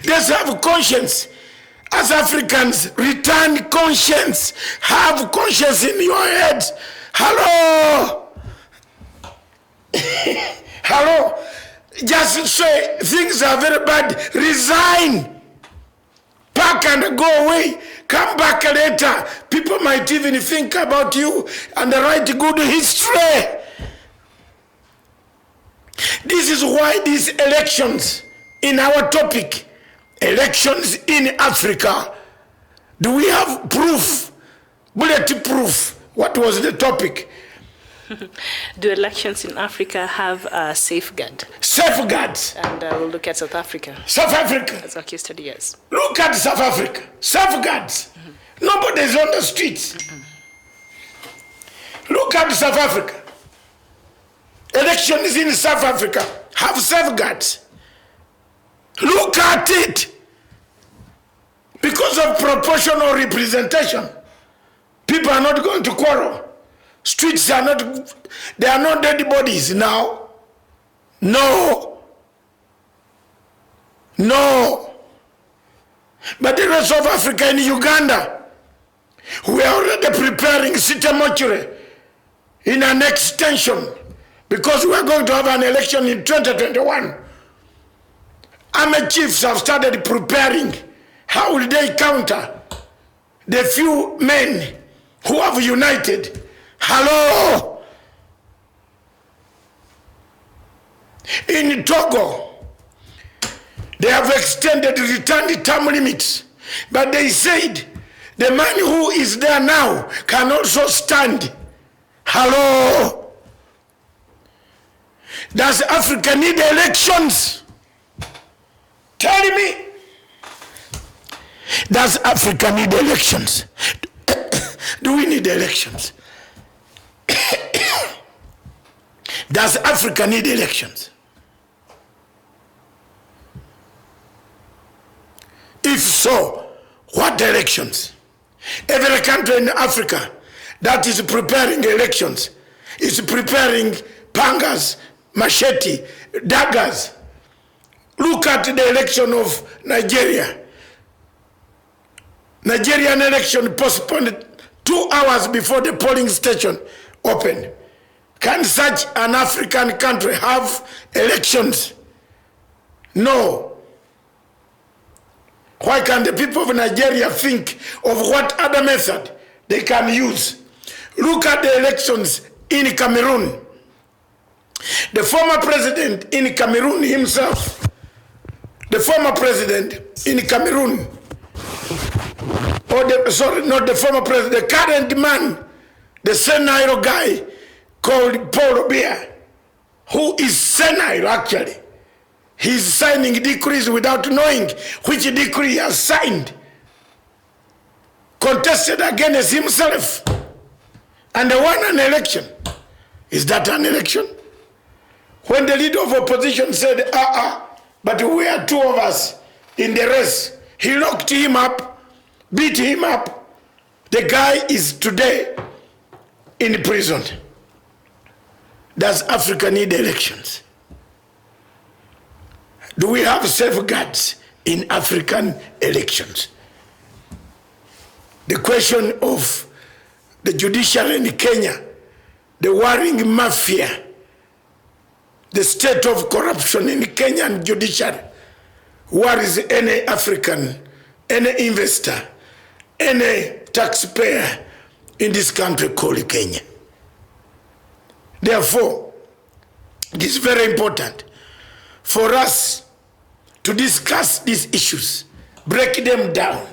Let's have conscience. As Africans, return conscience. Have conscience in your heads. Hello? Hello? Just say things are very bad. Resign. Pack and go away. Come back later. People might even think about you and write good history. This is why these elections in our topic, elections in Africa, do we have proof, bulletproof? What was the topic? Do elections in Africa have a safeguard? Safeguards. And we'll look at South Africa. South Africa. As our case study, yes. Look at South Africa. Safeguards. Nobody's on the streets. Look at South Africa. Elections in South Africa have safeguards. Look at it. Because of proportional representation, people are not going to quarrel. Streets are not, there are no dead bodies now. No. No. But the rest of Africa in Uganda, we are already preparing city mortuary in an extension because we are going to have an election in 2021. Army chiefs have started preparing. How will they counter the few men who have united? Hello? In Togo, they have extended return term limits, but they said the man who is there now can also stand. Hello? Does Africa need elections? Tell me. Does Africa need elections? Do we need elections? Does Africa need elections? If so, what elections? Every country in Africa that is preparing elections is preparing pangas, machete, daggers. Look at the election of Nigeria. Nigerian election postponed 2 hours before the polling station opened. Can such an African country have elections? No. Why can't the people of Nigeria think of what other method they can use? Look at the elections in Cameroon. The former president in Cameroon himself, the former president in Cameroon, or not the former president, the current man, the senile guy called Paul Biya, who is senile actually. He's signing decrees without knowing which decree he has signed. Contested against himself. And won an election. Is that an election? When the leader of opposition said, but we are 2 of us in the race, he locked him up, beat him up. The guy is today in prison. Does Africa need elections? Do we have safeguards in African elections? The question of the judiciary in Kenya, the warring mafia, the state of corruption in Kenyan judiciary. Where is any African, any investor, any taxpayer in this country called Kenya? Therefore, it is very important for us to discuss these issues, break them down,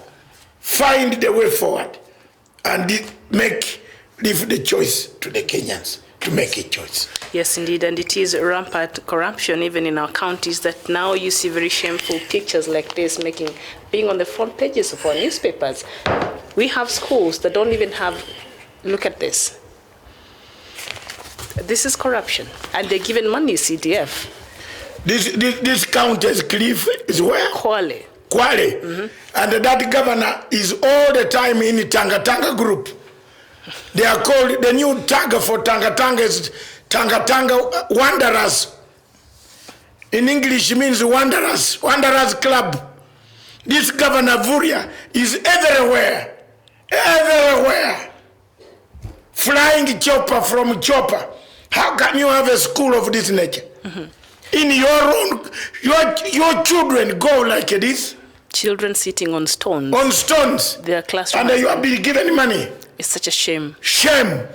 find the way forward, and leave the choice to the Kenyans to make a choice. Yes, indeed, and it is rampant corruption even in our counties that now you see very shameful pictures like this being on the front pages of our newspapers. We have schools that don't even have, look at this. This is corruption, and they're given money, CDF. This county's cliff is where? Kwale. Kwale. And that governor is all the time in the Tanga group. They are called, the new tag for Tanga is Tanga Wanderers. In English it means Wanderers Club. This Governor Vuria is everywhere. Everywhere. Flying chopper from chopper. How can you have a school of this nature? In your own, your children go like this. Children sitting on stones. On stones. Their classrooms. And you have been given money. It's such a shame. Shame.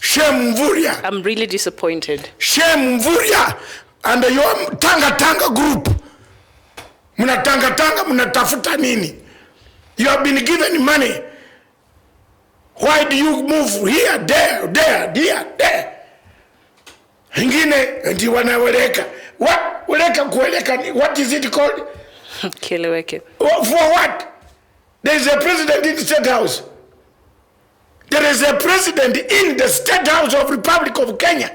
Shame, Vuria. I'm really disappointed. Shame, Vuria. And your Tanga group. Mnatanga, mnatafuta nini? You have been given money. Why do you move here, there, there? Ingine ndi wanaweleka. What is it called? Keleweke. For what? There is a president in the State House. There is a president in the State House of Republic of Kenya.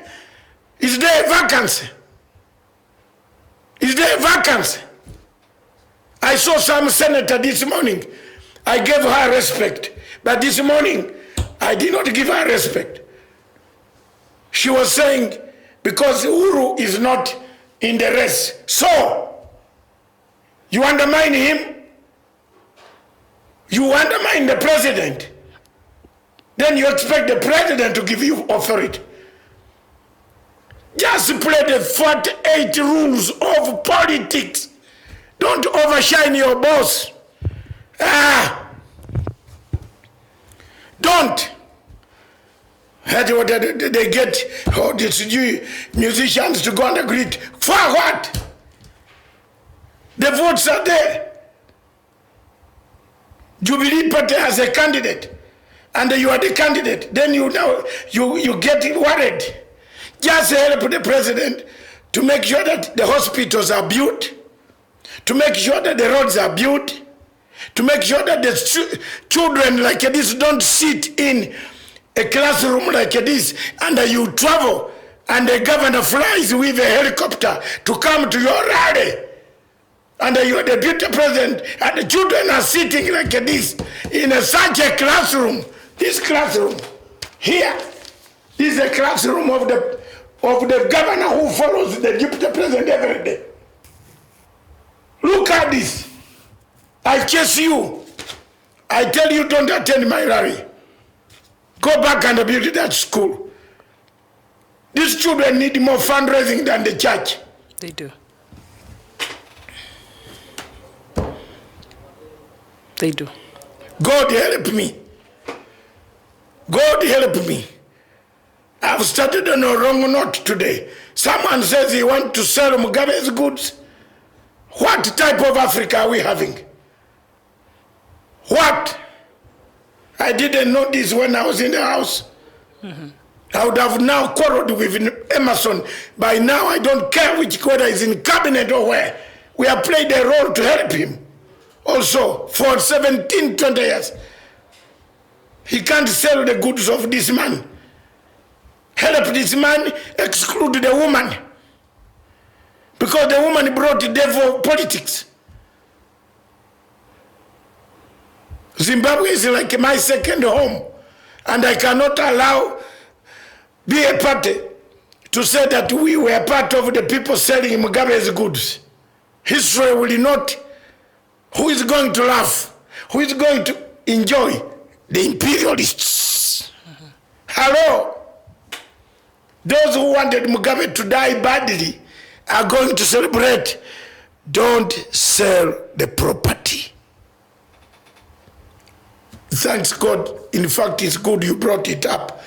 Is there a vacancy? Is there a vacancy? I saw some senator this morning. I gave her respect. But this morning, I did not give her respect. She was saying, because Uhuru is not in the race. So, you undermine him? You undermine the president? Then you expect the president to give you authority. Just play the 48 rules of politics. Don't overshine your boss. Don't. They get these musicians to go on the grid. For what? The votes are there. Jubilee Party as a candidate. And you are the candidate. Then you get worried. Just help the president to make sure that the hospitals are built, to make sure that the roads are built, to make sure that the children like this don't sit in a classroom like this and you travel and the governor flies with a helicopter to come to your rally and you are the deputy president and the children are sitting like this in such a classroom. This classroom here, this is a classroom of the governor who follows the deputy president every day. Look at this. I chase you. I tell you don't attend my rally. Go back and build that school. These children need more fundraising than the church. They do. They do. God help me. God help me. I've started on a wrong note today. Someone says he wants to sell Mugabe's goods. What type of Africa are we having? What? I didn't know this when I was in the house. I would have now quarreled with Emerson. By now, I don't care whether he's in cabinet or where. We have played a role to help him. Also, for 17, 20 years. He can't sell the goods of this man. Help this man, exclude the woman. Because the woman brought the devil politics. Zimbabwe is like my second home. And I cannot allow be a party to say that we were part of the people selling Mugabe's goods. History will not. Who is going to laugh? Who is going to enjoy? The imperialists. Hello? Those who wanted Mugabe to die badly are going to celebrate. Don't sell the property. Thanks God. In fact, it's good you brought it up.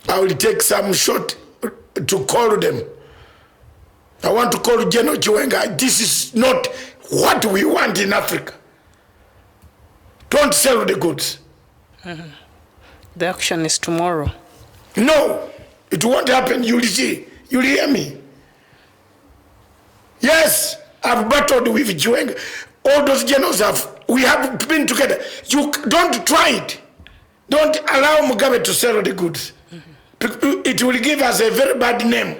I will take some shot to call them. I want to call General Chiwenga. This is not what we want in Africa. Don't sell the goods. The auction is tomorrow. No, it won't happen. You'll see. You'll hear me. Yes, I've battled with Chiwenga. All those generals we have been together. You don't try it. Don't allow Mugabe to sell the goods. It will give us a very bad name.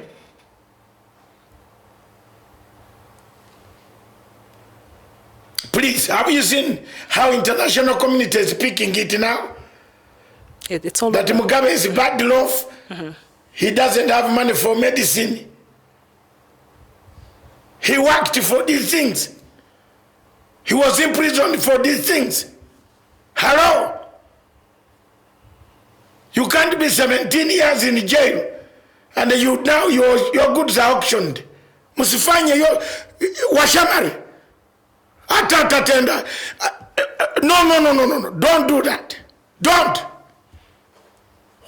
Please, have you seen how international community is picking it now? It's all that Mugabe is bad off. He doesn't have money for medicine. He worked for these things. He was imprisoned for these things. Hello? You can't be 17 years in jail and now your goods are auctioned. Musifanye washamari. Atatenda. No. Don't do that. Don't.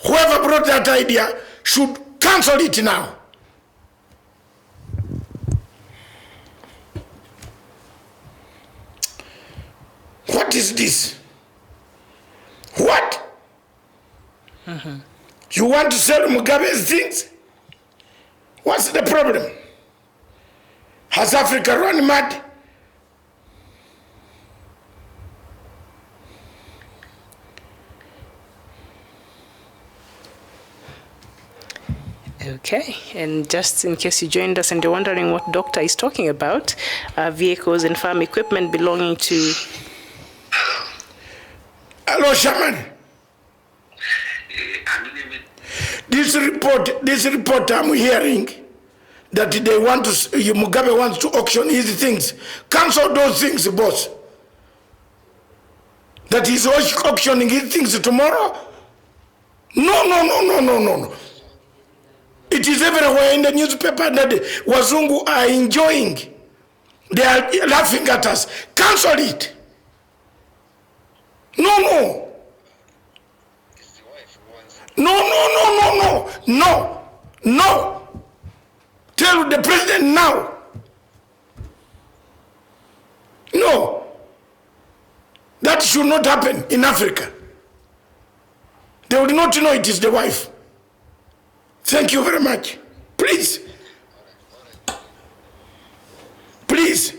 Whoever brought that idea should cancel it now. What is this? What? You want to sell Mugabe's things? What's the problem? Has Africa run mad? Okay, and just in case you joined us and you're wondering what doctor is talking about, vehicles and farm equipment belonging to... Hello, Shaman. This report I'm hearing that they want to, Mugabe wants to auction his things. Cancel those things, boss. That he's auctioning his things tomorrow? No. It is everywhere in the newspaper that Wazungu are enjoying. They are laughing at us. Cancel it. No. Tell the president now. No. That should not happen in Africa. They will not know it is the wife. Thank you very much. Please. Please.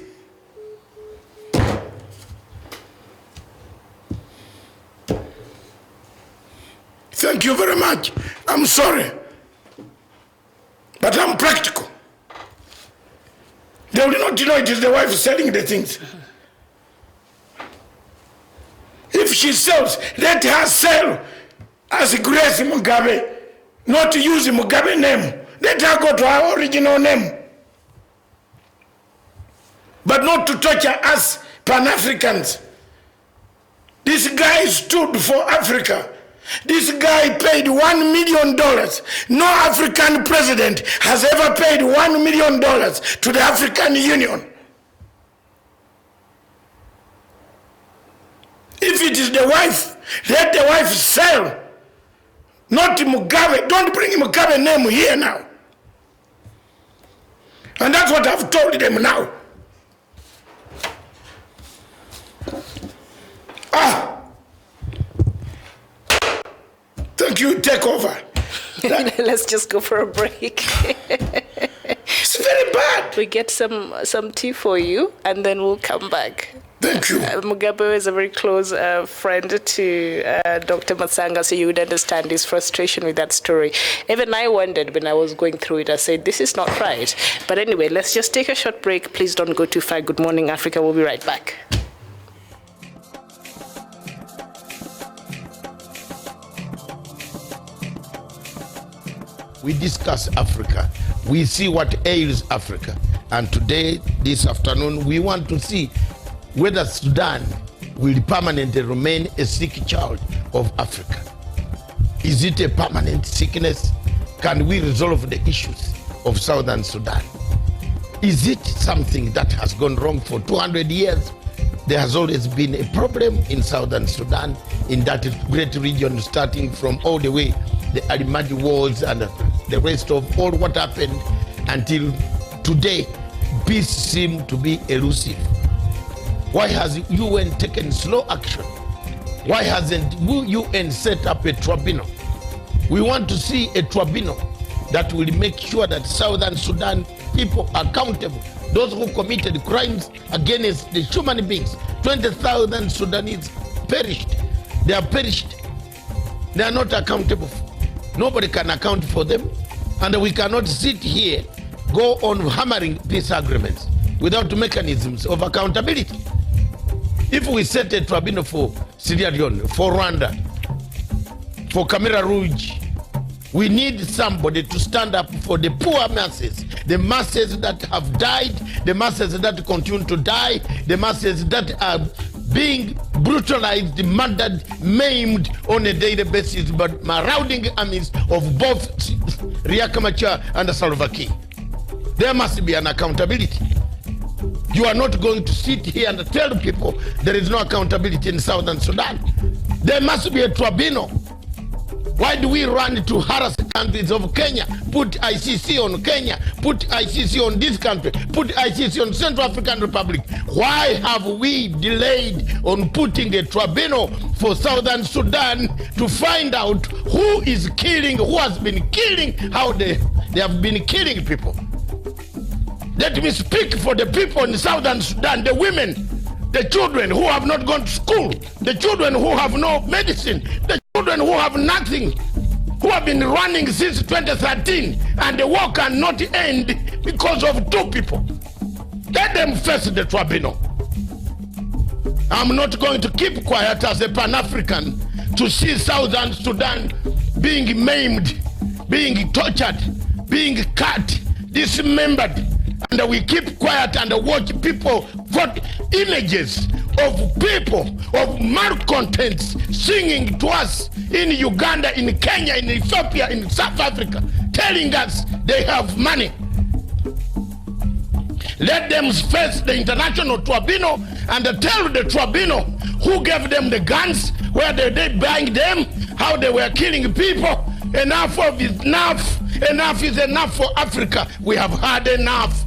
Thank you very much. I'm sorry. But I'm practical. They will not know it is the wife selling the things. If she sells, let her sell as Grace Mugabe. Not to use the Mugabe name. Let her go to her original name. But not to torture us Pan-Africans. This guy stood for Africa. This guy paid $1 million. No African president has ever paid $1 million to the African Union. If it is the wife, let the wife sell. Not Mugabe. Don't bring Mugabe name here now. And that's what I've told them now. Thank you. Take over. Let's just go for a break. It's very bad. We get some tea for you, and then we'll come back. Thank you. Mugabe is a very close friend to Dr. Matsanga, so you would understand his frustration with that story. Even I wondered when I was going through it, I said, this is not right. But anyway, let's just take a short break. Please don't go too far. Good morning, Africa. We'll be right back. We discuss Africa. We see what ails Africa. And today, this afternoon, we want to see whether Sudan will permanently remain a sick child of Africa. Is it a permanent sickness? Can we resolve the issues of Southern Sudan? Is it something that has gone wrong for 200 years? There has always been a problem in Southern Sudan, in that great region, starting from all the way the Alimadi Wars and the rest of all what happened until today. Peace seems to be elusive. Why has UN taken slow action? Why hasn't UN set up a tribunal? We want to see a tribunal that will make sure that Southern Sudan people are accountable. Those who committed crimes against the human beings. 20,000 Sudanese perished. They are perished. They are not accountable. Nobody can account for them. And we cannot sit here, go on hammering peace agreements without mechanisms of accountability. If we set a tribunal for Sierra Leone, for Rwanda, for Camera Rouge, we need somebody to stand up for the poor masses, the masses that have died, the masses that continue to die, the masses that are being brutalized, murdered, maimed on a daily basis by marauding armies of both Riek Machar and Salva Kiir. There must be an accountability. You are not going to sit here and tell people there is no accountability in Southern Sudan. There must be a tribunal Why do we run to harass countries of Kenya? Put ICC on Kenya, put ICC on this country, put ICC on Central African Republic. Why have we delayed on putting a tribunal for Southern Sudan to find out who is killing, who has been killing, how they have been killing people? Let me speak for the people in Southern Sudan, the women, the children who have not gone to school, the children who have no medicine, the children who have nothing, who have been running since 2013, and the war cannot end because of two people. Let them face the tribunal. I'm not going to keep quiet as a Pan-African to see Southern Sudan being maimed, being tortured, being cut, dismembered, and we keep quiet and watch people got images of people, of malcontents singing to us in Uganda, in Kenya, in Ethiopia, in South Africa, telling us they have money. Let them face the international tribunal and tell the tribunal who gave them the guns, where they buying them, how they were killing people. Enough of is enough. Enough is enough for Africa. We have had enough.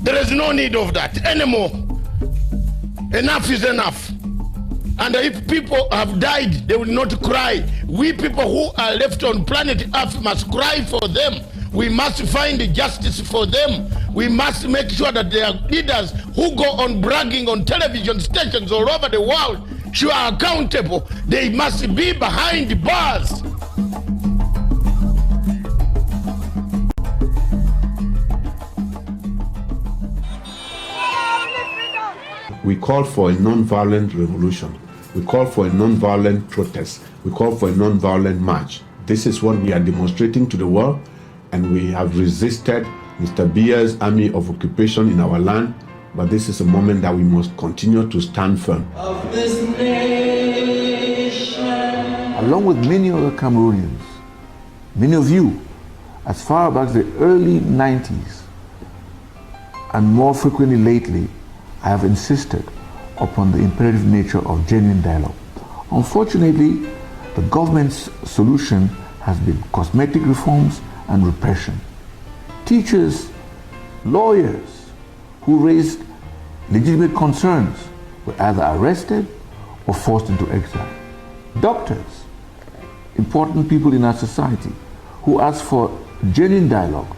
There is no need of that anymore. Enough is enough. And if people have died, they will not cry. We people who are left on planet Earth must cry for them. We must find justice for them. We must make sure that there are leaders who go on bragging on television stations all over the world, who are accountable. They must be behind bars. We call for a non-violent revolution. We call for a non-violent protest. We call for a non-violent march. This is what we are demonstrating to the world, and we have resisted Mr. Biya's army of occupation in our land, but this is a moment that we must continue to stand firm. Of this nation. Along with many other Cameroonians, many of you, as far back as the early 90s, and more frequently lately, I have insisted upon the imperative nature of genuine dialogue. Unfortunately, the government's solution has been cosmetic reforms and repression. Teachers, lawyers who raised legitimate concerns were either arrested or forced into exile. Doctors, important people in our society who asked for genuine dialogue,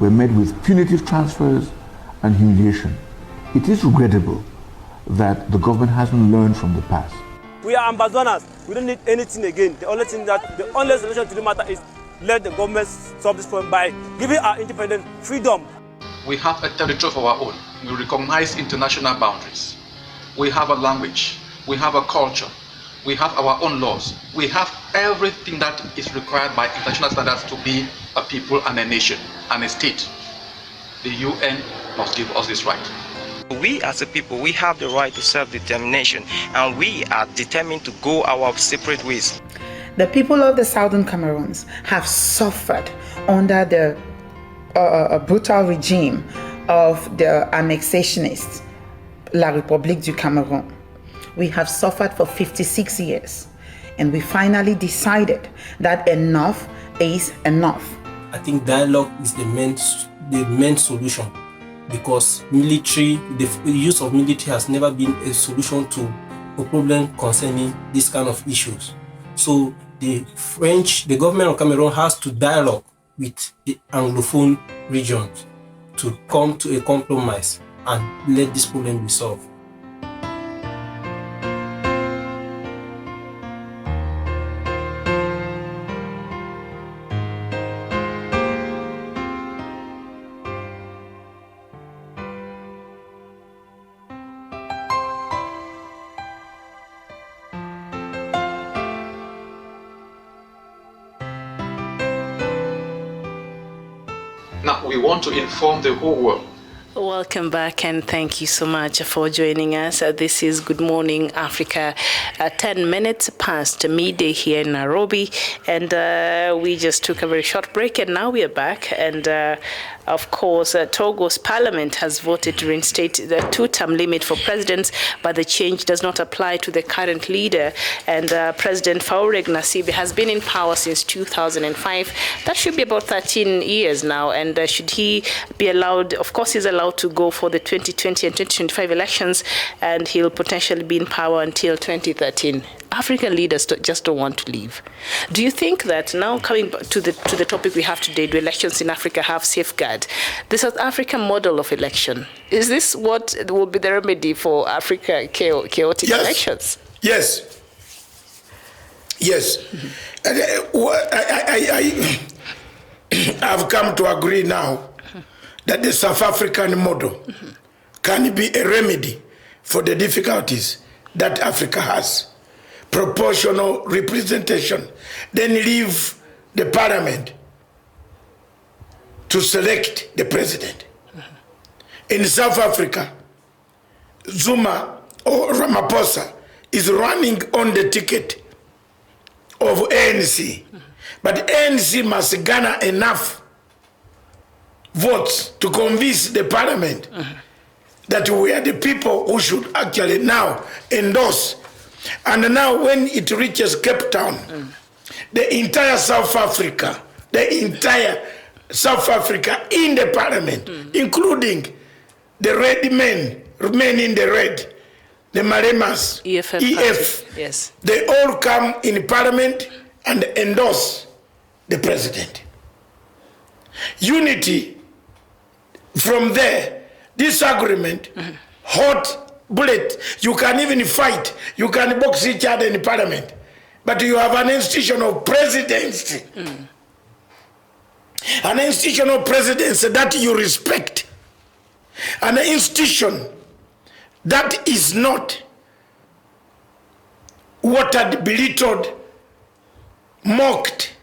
were met with punitive transfers and humiliation. It is regrettable that the government hasn't learned from the past. We are ambassadors. We don't need anything again. The only solution to the matter is let the government solve this problem by giving our independent freedom. We have a territory of our own. We recognize international boundaries. We have a language. We have a culture. We have our own laws. We have everything that is required by international standards to be a people and a nation and a state. The UN must give us this right. We as a people, we have the right to self-determination, and we are determined to go our separate ways. The people of the Southern Cameroons have suffered under the brutal regime of the annexationists, La République du Cameroun. We have suffered for 56 years, and we finally decided that enough is enough. I think dialogue is the main solution, because the use of military has never been a solution to a problem concerning this kind of issues. So the government of Cameroon has to dialogue with the Anglophone regions to come to a compromise and let this problem be solved. Now, we want to inform the whole world Welcome back, and thank you so much for joining us. This is Good Morning Africa, 10 minutes past midday here in Nairobi, and we just took a very short break, and now we are back. And of course, Togo's parliament has voted to reinstate the two-term limit for presidents, but the change does not apply to the current leader. And President Faure Gnassingbé has been in power since 2005. That should be about 13 years now. And should he be allowed, of course, he's allowed to go for the 2020 and 2025 elections, and he'll potentially be in power until 2013. African leaders just don't want to leave. Do you think that now, coming back to the topic we have today, do elections in Africa have safeguard? The South African model of election, is this what will be the remedy for Africa chaotic elections? Yes. Yes. I've come to agree now that the South African model can be a remedy for the difficulties that Africa has. Proportional representation, then leave the parliament to select the president. In South Africa, Zuma or Ramaphosa is running on the ticket of ANC, but ANC must garner enough votes to convince the parliament that we are the people who should actually now endorse. And now when it reaches Cape Town, the entire South Africa in the parliament, including the red men in the red, the Malemas, EF, yes, they all come in parliament and endorse the president. Unity from there, disagreement, hot bullet, you can even fight, you can box each other in parliament, but you have an institution of presidency, an institution of presidency that you respect, an institution that is not watered, belittled, mocked,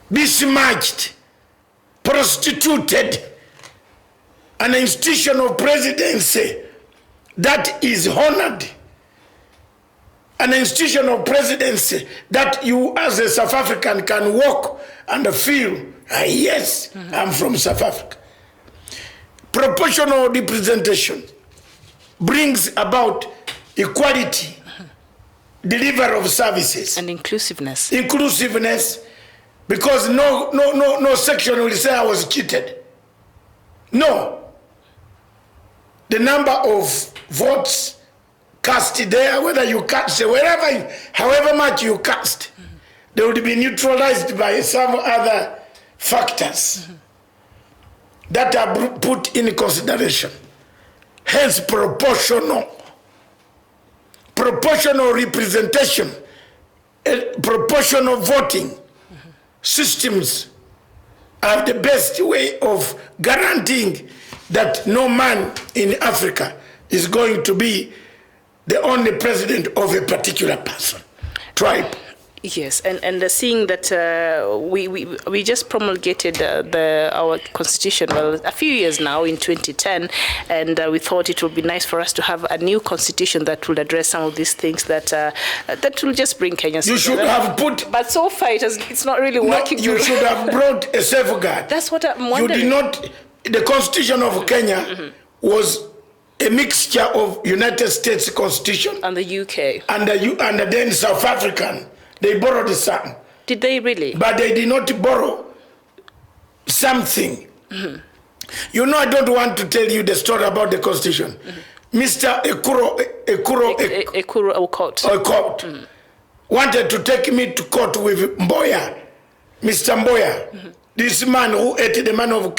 besmirched, prostituted. An institution of presidency that is honored. An institution of presidency that you as a South African can walk and feel, yes, I'm from South Africa. Proportional representation brings about equality, delivery of services. And inclusiveness. Inclusiveness, because no section will say I was cheated. No. The number of votes cast there, whether you cast, wherever, however much you cast, they would be neutralized by some other factors that are put in consideration. Hence, proportional representation, proportional voting systems are the best way of guaranteeing that no man in Africa is going to be the only president of a particular person, tribe. Yes, and seeing that we just promulgated our constitution, well, a few years now in 2010, and we thought it would be nice for us to have a new constitution that will address some of these things that will just bring Kenyans. You should have put, but so far it's not really working. You should have brought a safeguard. That's what I'm wondering. You did not. The constitution of Kenya was a mixture of United States Constitution and the UK and then South African. They borrowed some. Did they really? But they did not borrow something. You know, I don't want to tell you the story about the Constitution. Mr. Ekuro Okot wanted to take me to court with Mboya, Mr. Mboya, this man who ate the man of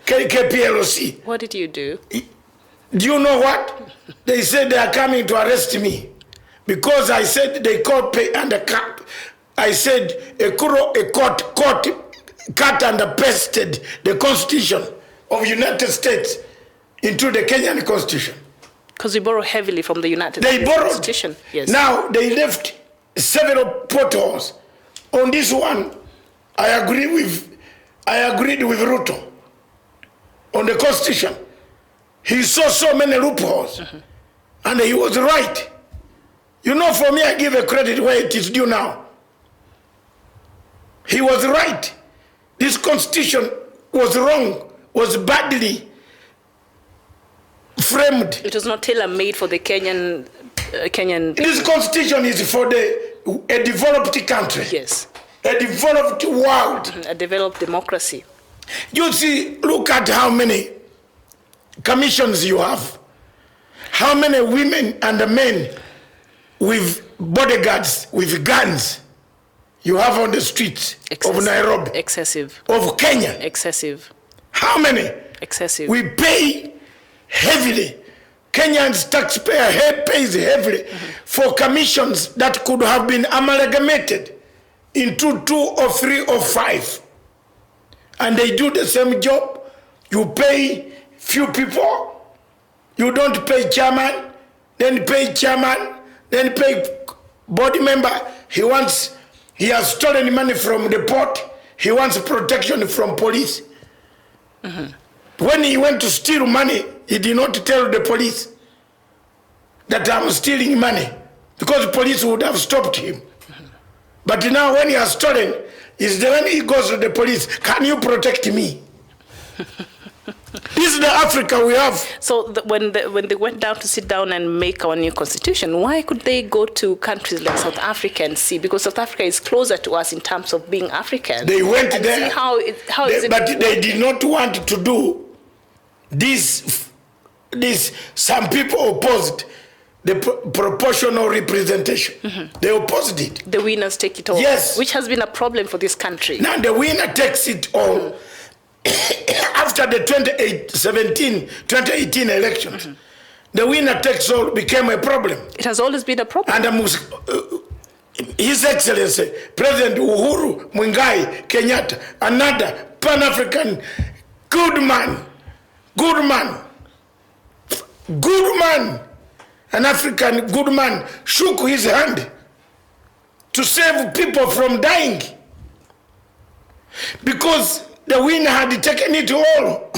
KPLC. What did you do? Do you know what? They said they are coming to arrest me. Because I said they called pay and cut. I said a court cut and pasted the Constitution of United States into the Kenyan Constitution. Because you borrow heavily from the United States Constitution. Yes. Now they left several potholes. On this one, I agreed with Ruto on the Constitution. He saw so many loopholes, and he was right. You know, for me, I give a credit where it is due now. He was right. This Constitution was wrong, was badly framed. It was not tailor-made for the Kenyan. This Constitution is for a developed country. Yes. A developed world. A developed democracy. You see, look at how many commissions you have. How many women and men with bodyguards, with guns, you have on the streets of Nairobi. Excessive. Of Kenya. Excessive. How many? Excessive. We pay heavily. Kenyan's taxpayer pays heavily for commissions that could have been amalgamated into 2 or 3 or 5. And they do the same job. You pay few people. You don't pay chairman, then pay chairman, then pay body member. He has stolen money from the port. He wants protection from police. When he went to steal money, he did not tell the police that I'm stealing money, because the police would have stopped him. But now when he has stolen, when he goes to the police, can you protect me? This is the Africa we have. So when they went down to sit down and make our new constitution, why could they go to countries like South Africa and see? Because South Africa is closer to us in terms of being African. They went and there. See how is it? But they did not want to do this. Some people opposed the proportional representation. They opposed it. The winners take it all. Yes. Which has been a problem for this country. Now the winner takes it all. After the 2018 elections, the winner takes all became a problem. It has always been a problem. And His Excellency, President Uhuru Muigai Kenyatta, another Pan-African good man, an African good man, shook his hand to save people from dying, because the winner had taken it all.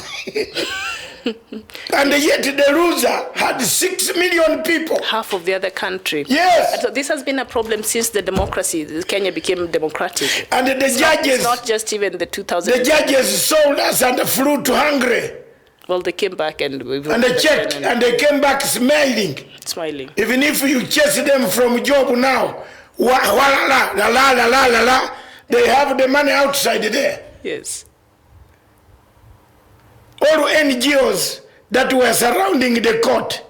And yet the loser had 6 million people. Half of the other country. Yes. So this has been a problem since the democracy, Kenya became democratic. And the judges... It's not just even the 2000... The judges sold us and flew to Hungary. Well, they came back and... they checked, and they came back smiling. Even if you chase them from job now, they have the money outside there. Yes. All NGOs that were surrounding the court,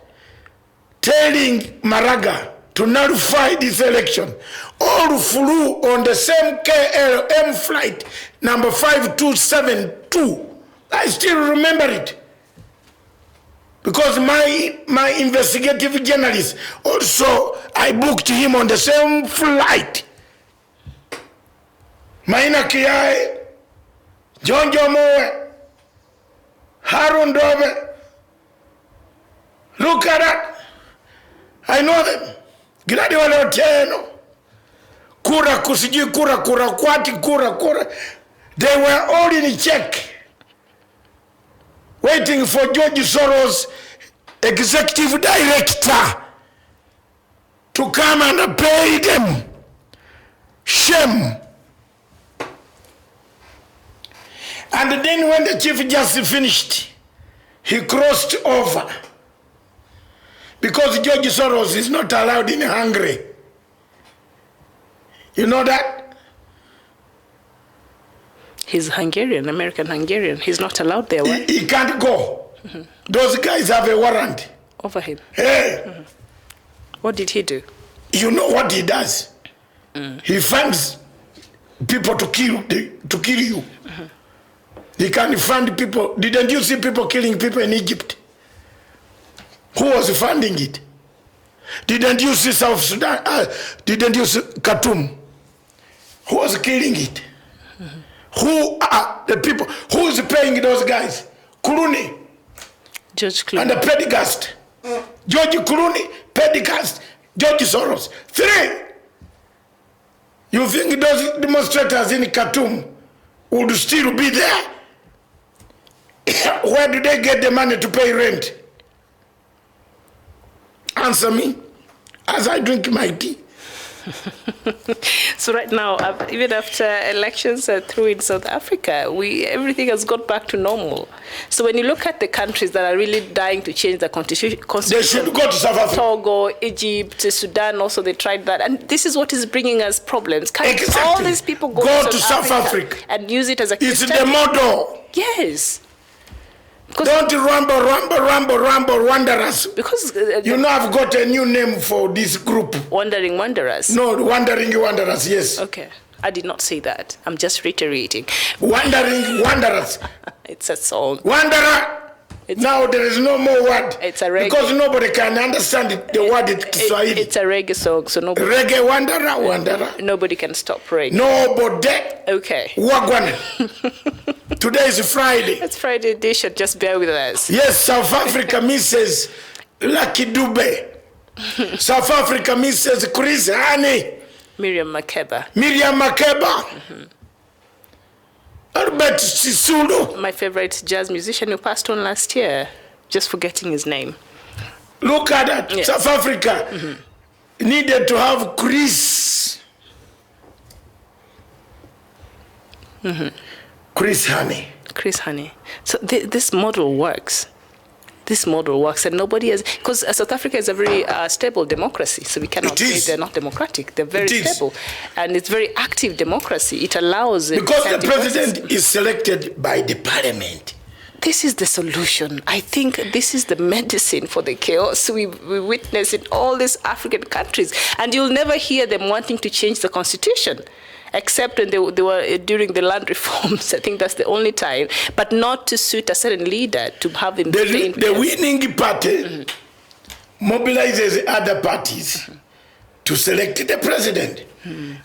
telling Maraga to nullify this election, all flew on the same KLM flight number 5272. I still remember it, because my investigative journalist also, I booked him on the same flight. Maina Kiai, John Jomoe, Harun Dobe. Look at that. I know them. Gradi wale oteno. Kura kusiji, kura kwati, kura. They were all in check, waiting for George Soros, executive director, to come and pay them. Shame. And then when the Chief Justice finished, he crossed over, because George Soros is not allowed in Hungary. You know that? He's Hungarian, American Hungarian. He's not allowed there, right? He can't go. Those guys have a warrant over him. Hey. What did he do? You know what he does? He funds people to kill you. He can fund people. Didn't you see people killing people in Egypt? Who was funding it? Didn't you see South Sudan? Didn't you see Khartoum? Who was killing it? Who are the people? Who is paying those guys? Clooney. George Clooney. And the Pendergast. George Clooney, Pendergast, George Soros. 3. You think those demonstrators in Khartoum would still be there. Where do they get the money to pay rent? Answer me as I drink my tea. So right now, even after elections are through in South Africa, everything has got back to normal. So when you look at the countries that are really dying to change the constitution, they should go to South Africa. Togo, Egypt, Sudan, also they tried that. And this is what is bringing us problems. Can't all these people go to South Africa and use it as a It's the model. Yes. Don't rumble, wanderers. Because you know I've got a new name for this group. Wandering wanderers. No, wandering wanderers, yes. Okay. I did not say that. I'm just reiterating. Wandering wanderers. It's a song. Wanderer. Now there is no more word. It's a reggae. Because nobody can understand the word Kiswahili. It's a reggae song, so nobody. Reggae wanderer. Nobody can stop reggae. Nobody. Okay. Wagwan. Today is Friday. It's Friday edition. Just bear with us. Yes, South Africa Mrs. Lucky Dube. South Africa Mrs. Chris Hani. Miriam Makeba. Albert Sisulu. My favorite jazz musician who passed on last year. Just forgetting his name. Look at that. Yes. South Africa needed to have Chris. Chris Hani. So this model works. This model works, and nobody has, because South Africa is a very stable democracy, so we cannot say they're not democratic. They're very stable, and it's very active democracy. It allows because the president is selected by the parliament. This is the solution. I think this is the medicine for the chaos we witness in all these African countries, and you'll never hear them wanting to change the constitution. Except when they were during the land reforms. I think that's the only time. But not to suit a certain leader, to have him the winning party mobilizes other parties to select the president.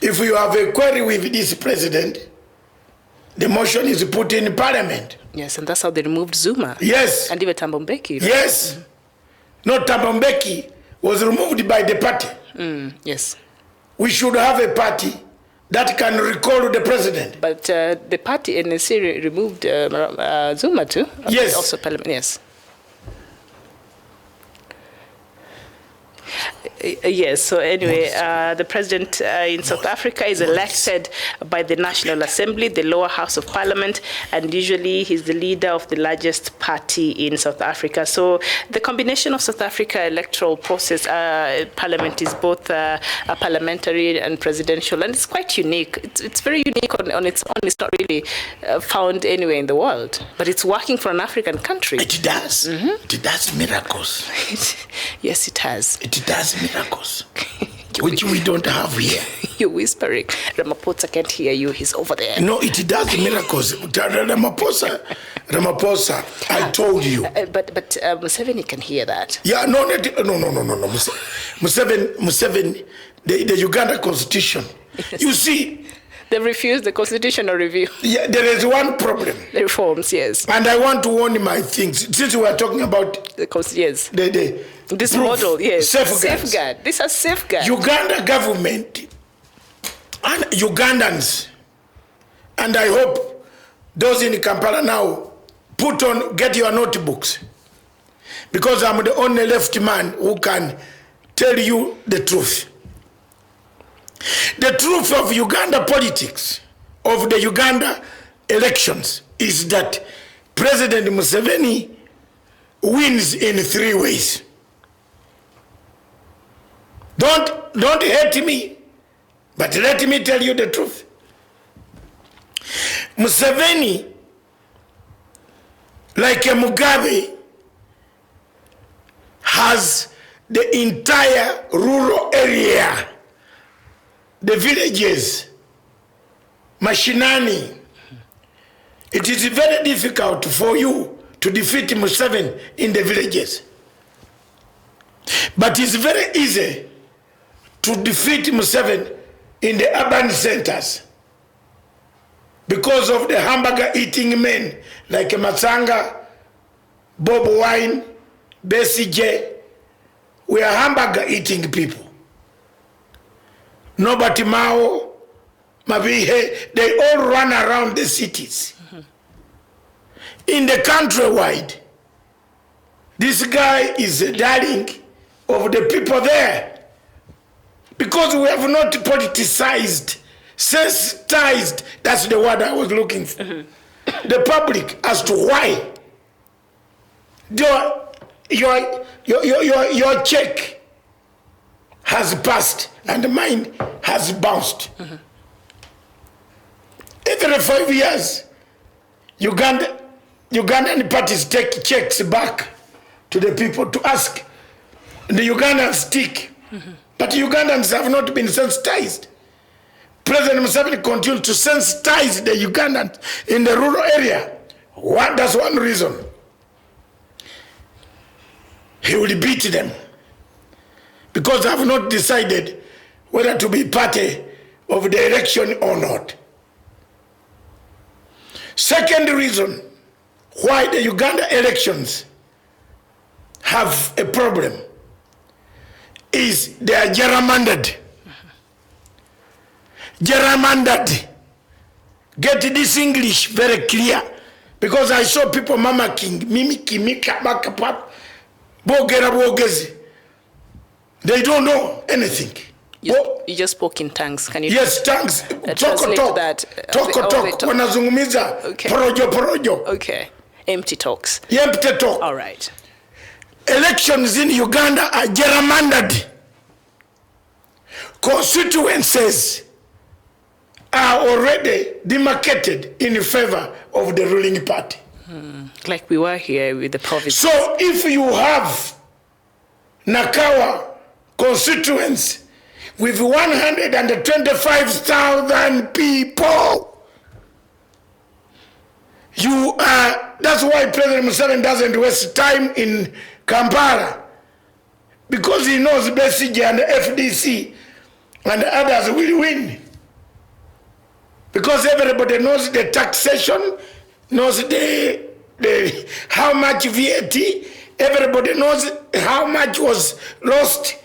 If you have a query with this president, the motion is put in parliament. Yes, and that's how they removed Zuma. Yes. And even Thabo Mbeki. Right? Yes. No, Thabo Mbeki was removed by the party. Yes. We should have a party that can recall the president. But the party NSC removed Zuma too. Yes. Also parliament, yes. Yes, so anyway, the president in South Africa is elected by the National Assembly, the lower house of parliament, and usually he's the leader of the largest party in South Africa. So the combination of South Africa electoral process, parliament is both parliamentary and presidential, and it's quite unique. It's very unique on its own. It's not really found anywhere in the world, but it's working for an African country. It does. It does miracles. Yes, it has. It does miracles, which we don't have here. You're whispering. Ramaphosa can't hear you. He's over there. No, it does miracles. Ramaphosa, I told you. But Museveni can hear that. Yeah, no. Museveni, the Uganda constitution. Yes. You see, they refused the constitutional review. Yeah, there is one problem. The reforms, yes. And I want to warn my things. Since we are talking about yes, this proof, model, yes, safeguard. This is safeguard. Uganda government and Ugandans, and I hope those in Kampala now get your notebooks, because I'm the only left man who can tell you the truth. The truth of Uganda politics, of the Uganda elections, is that President Museveni wins in 3 ways. Don't hate me, but let me tell you the truth. Museveni, like a Mugabe, has the entire rural area, the villages, mashinani. It is very difficult for you to defeat Museveni in the villages. But it's very easy to defeat Museveni in the urban centers because of the hamburger eating men like Matsanga, Bob Wine, Bessie J. We are hamburger eating people. Nobody Mao, Mabihe, they all run around the cities. In the countrywide, this guy is a darling of the people there. Because we have not politicized, sensitized, that's the word I was looking for, the public as to why your check has passed and mine has bounced. Every 5 years, Ugandan parties take checks back to the people to ask. The Ugandans stick. But Ugandans have not been sensitized. President Museveni continues to sensitize the Ugandans in the rural area. That's one reason. He will beat them. Because they have not decided whether to be party of the election or not. Second reason why the Uganda elections have a problem is they are gerrymandered. Gerrymandered. Get this English very clear. Because I saw people Mama King, Mimiki, Mika, Makapap, Bogera Bogezi. They don't know anything. You just spoke in tongues. Can you? Yes, tongues. Translate that? Talk. Wanazungumiza. Okay. Porojo. Okay. Empty talks. Empty talk. All right. Elections in Uganda are gerrymandered. Constituencies are already demarcated in favor of the ruling party. Like we were here with the province. So if you have Nakawa constituents with 125,000 people, that's why President Museveni doesn't waste time in Kampala, because he knows Besigye and the FDC and others will win. Because everybody knows the taxation, knows the how much VAT, everybody knows how much was lost.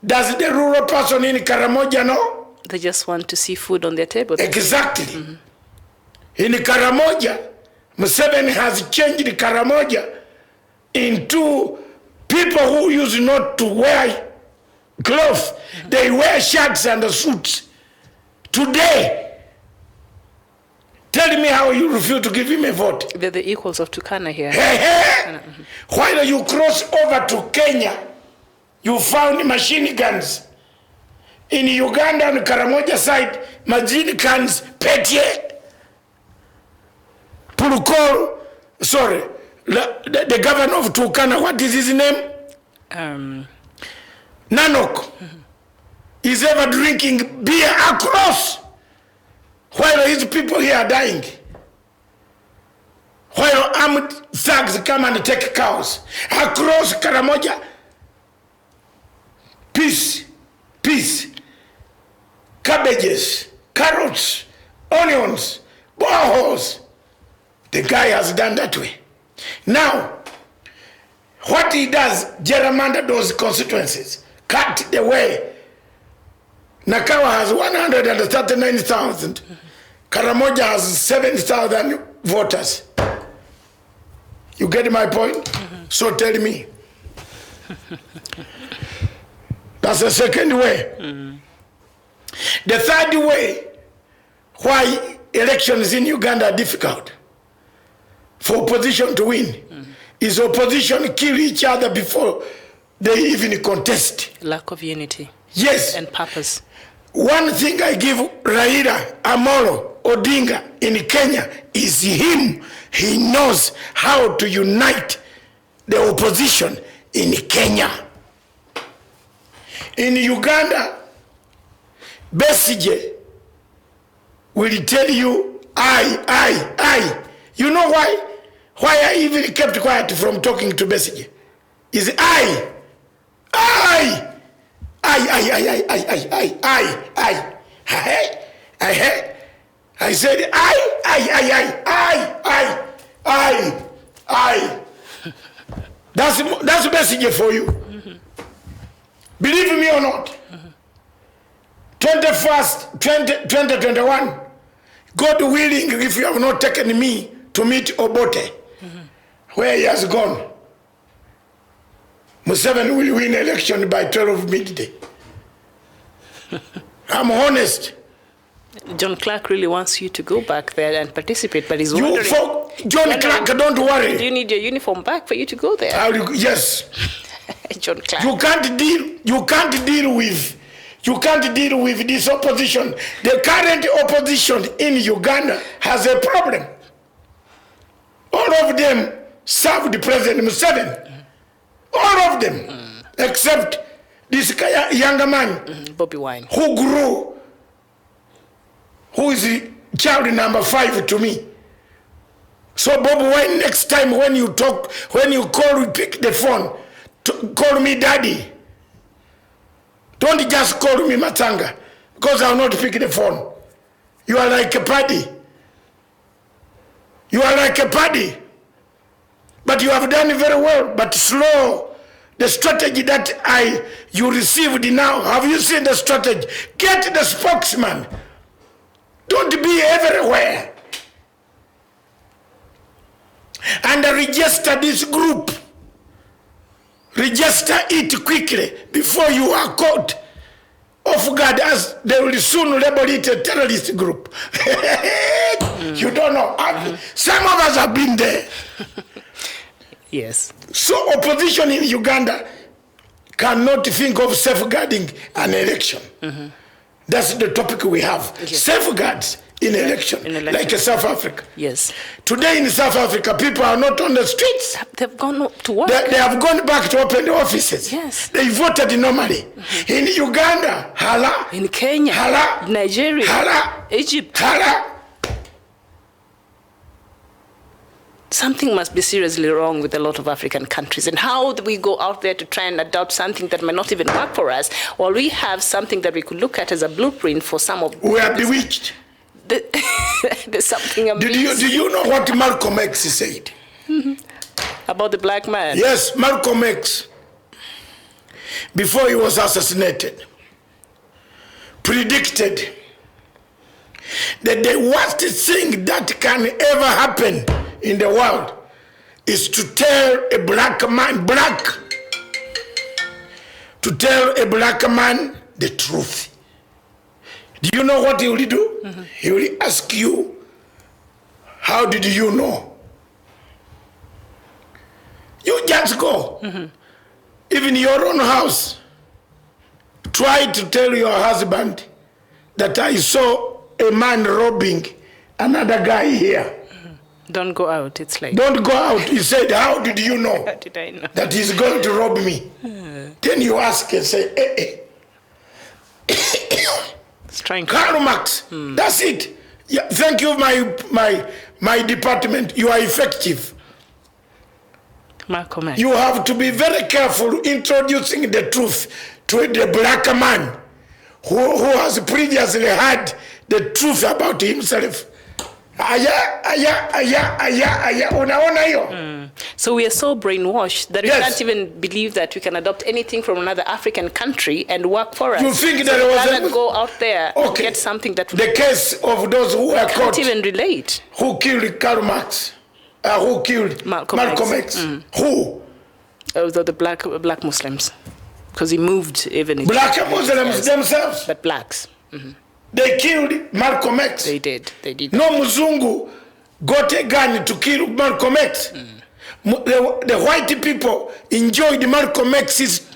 Does the rural person in Karamoja know? They just want to see food on their table. Exactly. In Karamoja, Museveni has changed Karamoja into people who used not to wear clothes. They wear shirts and suits. Today, tell me how you refuse to give him a vote. They're the equals of Turkana here. While you cross over to Kenya, you found machine guns. In Uganda and Karamoja side, machine guns, Petier, Pulukoro, sorry, the governor of Turkana, what is his name? Nanok. Is ever drinking beer across while his people here are dying. While armed thugs come and take cows. Across Karamoja, peace, cabbages, carrots, onions, boreholes. The guy has done that way. Now, what he does, gerrymander those constituencies, cut the way. Nakawa has 139,000. Karamoja has 7,000 voters. You get my point? So tell me. That's the second way. The third way why elections in Uganda are difficult for opposition to win is opposition kill each other before they even contest. Lack of unity. Yes. And purpose. One thing I give Raila Amolo Odinga in Kenya is him. He knows how to unite the opposition in Kenya. In Uganda, Besigye will tell you, I. You know why? Why I even kept quiet from talking to Besigye? Is I said I. That's Besigye for you. Believe me or not. 2021, God willing, if you have not taken me to meet Obote, where he has gone, Museveni will win election by 12 midday. I'm honest. John Clark really wants you to go back there and participate, but he's wondering... John Clark, don't worry. Do you need your uniform back for you to go there? Yes. John Clark. You can't deal with this opposition. The current opposition in Uganda has a problem. All of them served President Museveni. All of them, except this younger man, Bobby Wine, who grew, who is child number 5 to me. So Bobby Wine, next time when you talk, when you call, pick the phone, call me daddy. Don't just call me Matanga, because I will not pick the phone. You are like a paddy. You are like a paddy. But you have done very well, but slow. The strategy that you received now, have you seen the strategy? Get the spokesman. Don't be everywhere. And register this group. Register it quickly before you are caught off guard, as they will soon label it a terrorist group. You don't know. Some of us have been there. Yes. So opposition in Uganda cannot think of safeguarding an election. That's the topic we have. Yes. Safeguards in election, like in South Africa. Yes. Today in South Africa, people are not on the streets. They've gone to work. They have gone back to open the offices. Yes. They voted normally. In Uganda, hala. In Kenya, hala. Nigeria, hala. Egypt, hala. Something must be seriously wrong with a lot of African countries. And how do we go out there to try and adopt something that might not even work for us? Or we have something that we could look at as a blueprint for some of... We are bewitched. There's something amazing. Do you know what Malcolm X said? About the black man? Yes, Malcolm X, before he was assassinated, predicted that the worst thing that can ever happen in the world is to tell a black man, to tell a black man the truth. Do you know what he will do? He will ask you, how did you know? You just go. Even your own house. Try to tell your husband that I saw a man robbing another guy here. Don't go out, it's like... Don't go out. He said, how did you know? How did I know? That he's going to rob me? Then you ask and say, Karl Marx, that's it. Yeah, thank you, my department. You are effective. Malcolm X. You have to be very careful introducing the truth to the black man who has previously had the truth about himself. Unaona hiyo? So we are so brainwashed that we can't even believe that we can adopt anything from another African country and work for us. You think so that it was rather go out there and get something that the case of those who were caught, can't even relate. Who killed Karl Marx? Who killed Malcolm X? Who? The black Muslims, because he moved even. Black Muslims themselves, but blacks. They killed Malcolm X. They did. No Muzungu got a gun to kill Malcolm X. The white people enjoyed Malcolm X's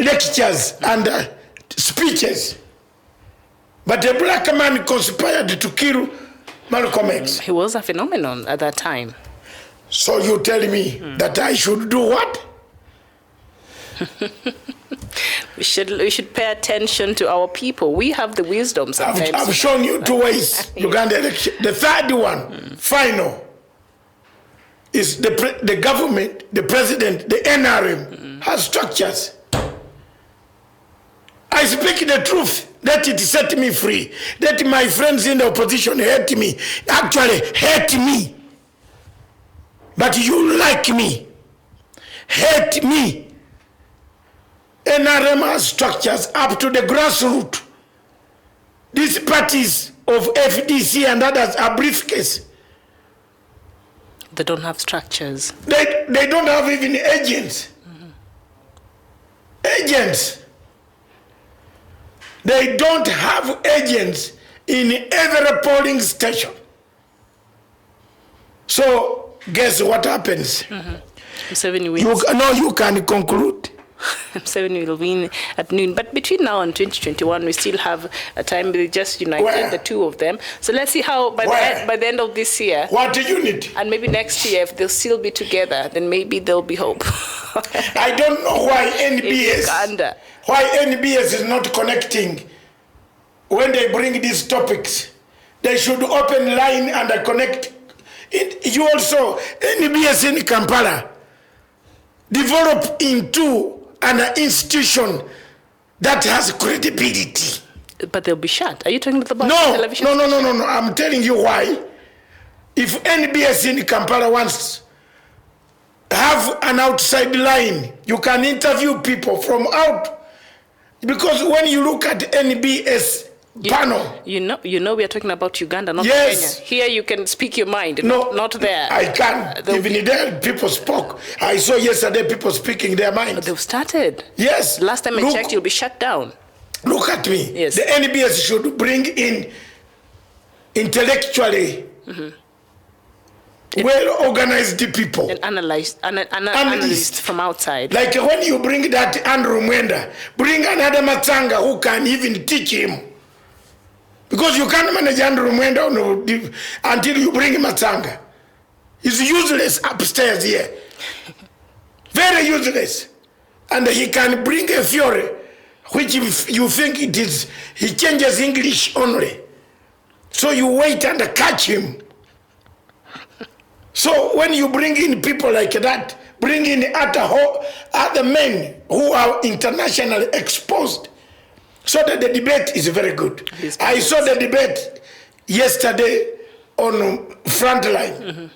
lectures and speeches. But the black man conspired to kill Malcolm X. He was a phenomenon at that time. So you tell me that I should do what? We should pay attention to our people. We have the wisdom sometimes. I've shown you 2 ways, Uganda election. The third one, final, is the government, the president, the NRM has structures. I speak the truth. Let it set me free. Let my friends in the opposition hate me. Actually, hate me. But you like me. Hate me. NRM has structures up to the grassroots. These parties of FDC and others are briefcase. They don't have structures. They don't have even agents. Agents. They don't have agents in every polling station. So guess what happens? Museveni wins. You can conclude. Museveni will win at noon. But between now and 2021, we still have a time. They just united the two of them. So let's see how by the end of this year. What do you need? And maybe next year, if they'll still be together, then maybe there'll be hope. I don't know why NBS is not connecting when they bring these topics. They should open line and connect it. You also, NBS in Kampala, develop into an institution that has credibility. But they'll be shut. Are you talking about television? No. I'm telling you why. If NBS in Kampala wants to have an outside line, you can interview people from out. Because when you look at NBS panel. You know we are talking about Uganda, not Yes. Kenya. Here you can speak your mind, not there. I can't. Even there, people spoke. I saw yesterday people speaking their minds. They've started. Yes. Last time I checked, you'll be shut down. Look at me. Yes. The NBS should bring in intellectually well-organized people. And analysts from outside. Like when you bring that Andrew Mwenda, bring another Matanga who can even teach him. Because you can't manage Andrew Mwenda until you bring Matanga. He's useless upstairs here. Very useless. And he can bring a theory, which if you think it is, he changes English only. So you wait and catch him. So when you bring in people like that, bring in other men who are internationally exposed, so that the debate is very good. I saw the debate yesterday on Frontline.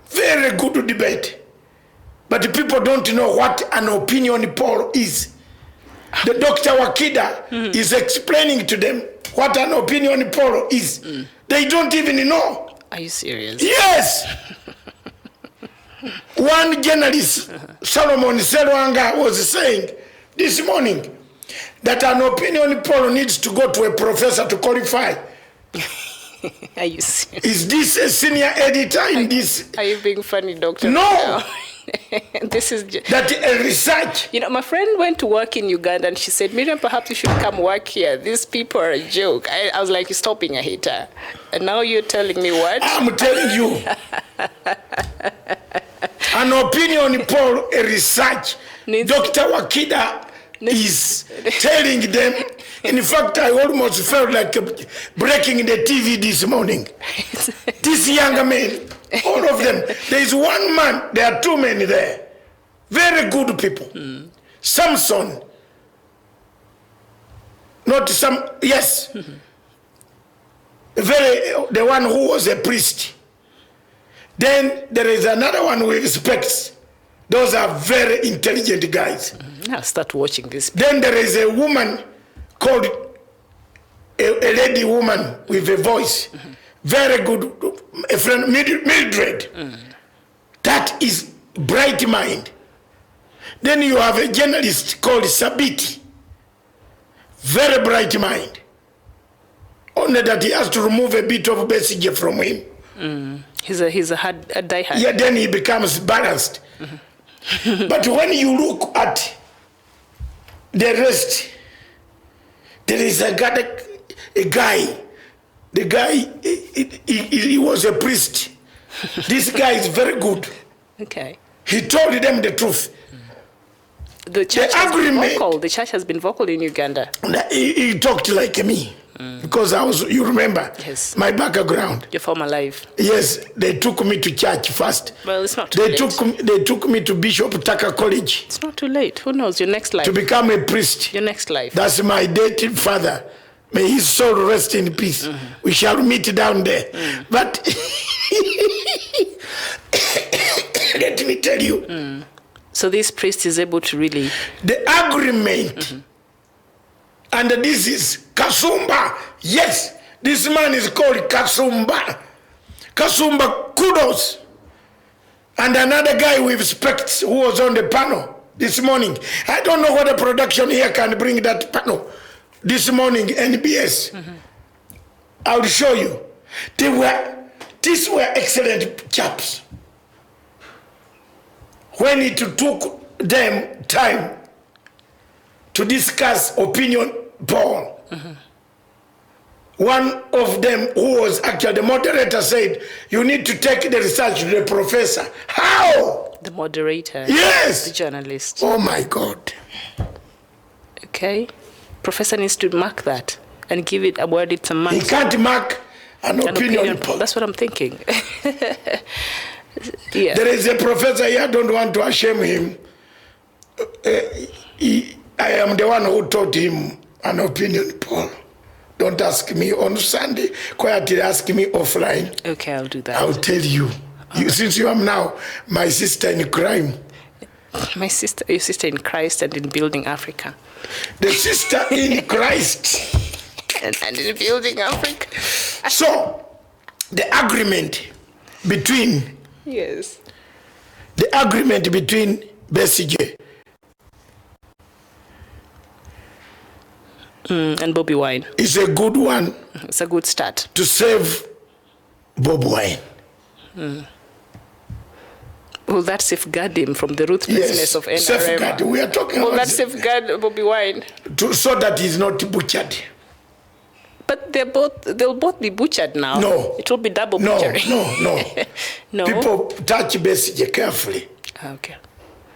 Very good debate. But people don't know what an opinion poll is. The Dr. Wakida is explaining to them what an opinion poll is. They don't even know. Are you serious? Yes! One journalist, Solomon Selwanga, was saying this morning that an opinion poll needs to go to a professor to qualify. Are you serious? Is this a senior editor in this? Are you being funny, Doctor? No! This is that research. You know, my friend went to work in Uganda and she said, Miriam, perhaps you should come work here. These people are a joke. I was like, stop being a hater. And now you're telling me what? I'm telling you. An opinion poll, a research. Dr. Wakida is telling them. In fact, I almost felt like breaking the TV this morning. These young men, all of them. There is one man, there are two men there. Very good people. Samson. Not some, yes. The one who was a priest. Then there is another one with respects. Those are very intelligent guys. I'll start watching this. Then there is a woman called a lady woman with a voice. Very good, a friend, Mildred. That is bright mind. Then you have a journalist called Sabiti. Very bright mind. Only that he has to remove a bit of message from him. He's a diehard. Yeah, then he becomes balanced. But when you look at the rest, there is a guy. The guy, he was a priest. This guy is very good. Okay. He told them the truth. The church has been vocal. The church has been vocal in Uganda. He talked like me. Because I was, you remember, my background. Your former life. Yes, they took me to church first. Well, it's not too late. They took me to Bishop Tucker College. It's not too late. Who knows? Your next life. To become a priest. Your next life. That's my dated father. May his soul rest in peace. We shall meet down there. But let me tell you, So this priest is able to really... The agreement, and this is Kasumba. Yes, this man is called Kasumba. Kasumba, kudos. And another guy with specs who was on the panel this morning. I don't know what the production here can bring that panel this morning, NBS. I'll show you. These were excellent chaps. When it took them time to discuss opinion poll, one of them, who was actually the moderator, said, you need to take the research to the professor. How? The moderator. Yes. The journalist. Oh my God. Okay. Professor needs to mark that and give it, award it some marks. He can't mark an opinion poll. That's what I'm thinking. Yeah. There is a professor here, I don't want to shame him. I am the one who taught him an opinion poll. Don't ask me on Sunday. Quietly ask me offline. Okay, I'll do that. I'll tell you. Since you are now my sister in crime. My sister, your sister in Christ and in building Africa. The sister in Christ. and in building Africa. So, the agreement between... Yes. The agreement between Besigye and Bobby Wine is a good one. It's a good start. To save Bob Wine. Will that safeguard him from the ruthlessness of NRM? Safeguard. We are talking Will about... that safeguard Bobby Wine? So that he's not butchered. But they'll both be butchered now. No. It will be double butchery. No. People touch Besigye carefully. Okay.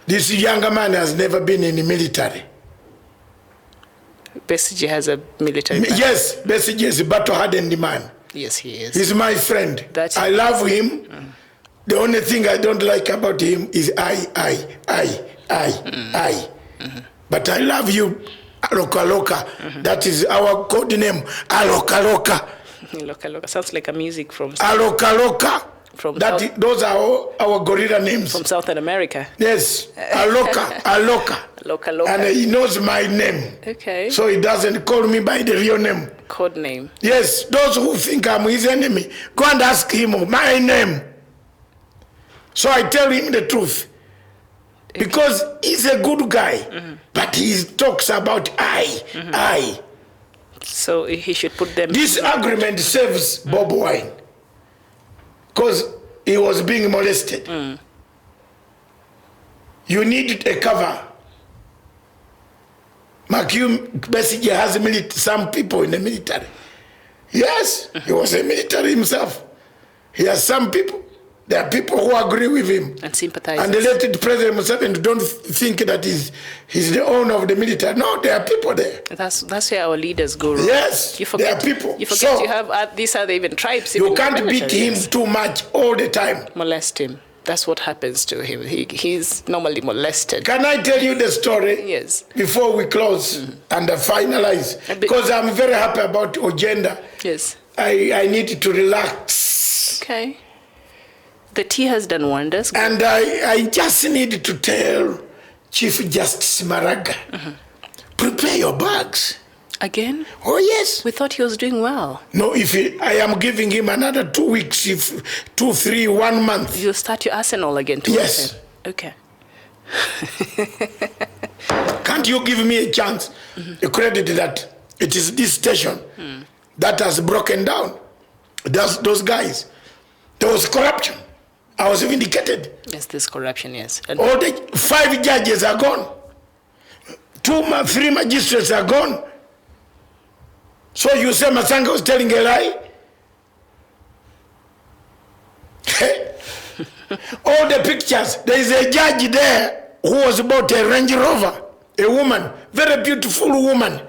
This younger man has never been in the military. Besigye has a military background. Yes, Besigye is a battle-hardened man. Yes, he is. He's my friend. I love him. The only thing I don't like about him is I. But I love you, Aloka Loka. That is our code name, Aloka Loka. Loka Loka sounds like a music from... Aloka Loka. Those are our gorilla names. From Southern America. Yes, Aloka, Aloka. Loka Loka. And he knows my name. Okay. So he doesn't call me by the real name. Code name. Yes, those who think I'm his enemy, go and ask him my name. So I tell him the truth. Okay. Because he's a good guy. But he talks about I. So he should put them... This agreement saves Bob Wine. Because he was being molested. You need a cover. Besigye has some people in the military. Yes, he was a military himself. He has some people. There are people who agree with him. And sympathize. And the elected President Museveni don't think that he's the owner of the military. No, there are people there. That's where our leaders go wrong. Yes, there are people. You forget you have, these are even tribes. You can't beat him too much all the time. Molest him. That's what happens to him. He's normally molested. Can I tell you the story? Yes. Before we close and finalize. Because I'm very happy about Ojienda. Yes. I need to relax. Okay. The tea has done wonders. And I just need to tell Chief Justice Maraga, prepare your bags. Again? Oh, yes. We thought he was doing well. No, I am giving him another 2 weeks, 2, 3, 1 month. You'll start your arsenal again? Yes. Okay. Can't you give me a chance, a credit that it is this station that has broken down? Those guys. There was corruption. I was vindicated. Yes, there's corruption, yes. And all the 5 judges are gone. 3 magistrates are gone. So you say Masanga was telling a lie? All the pictures, there is a judge there who was bought a Range Rover, a woman, very beautiful woman.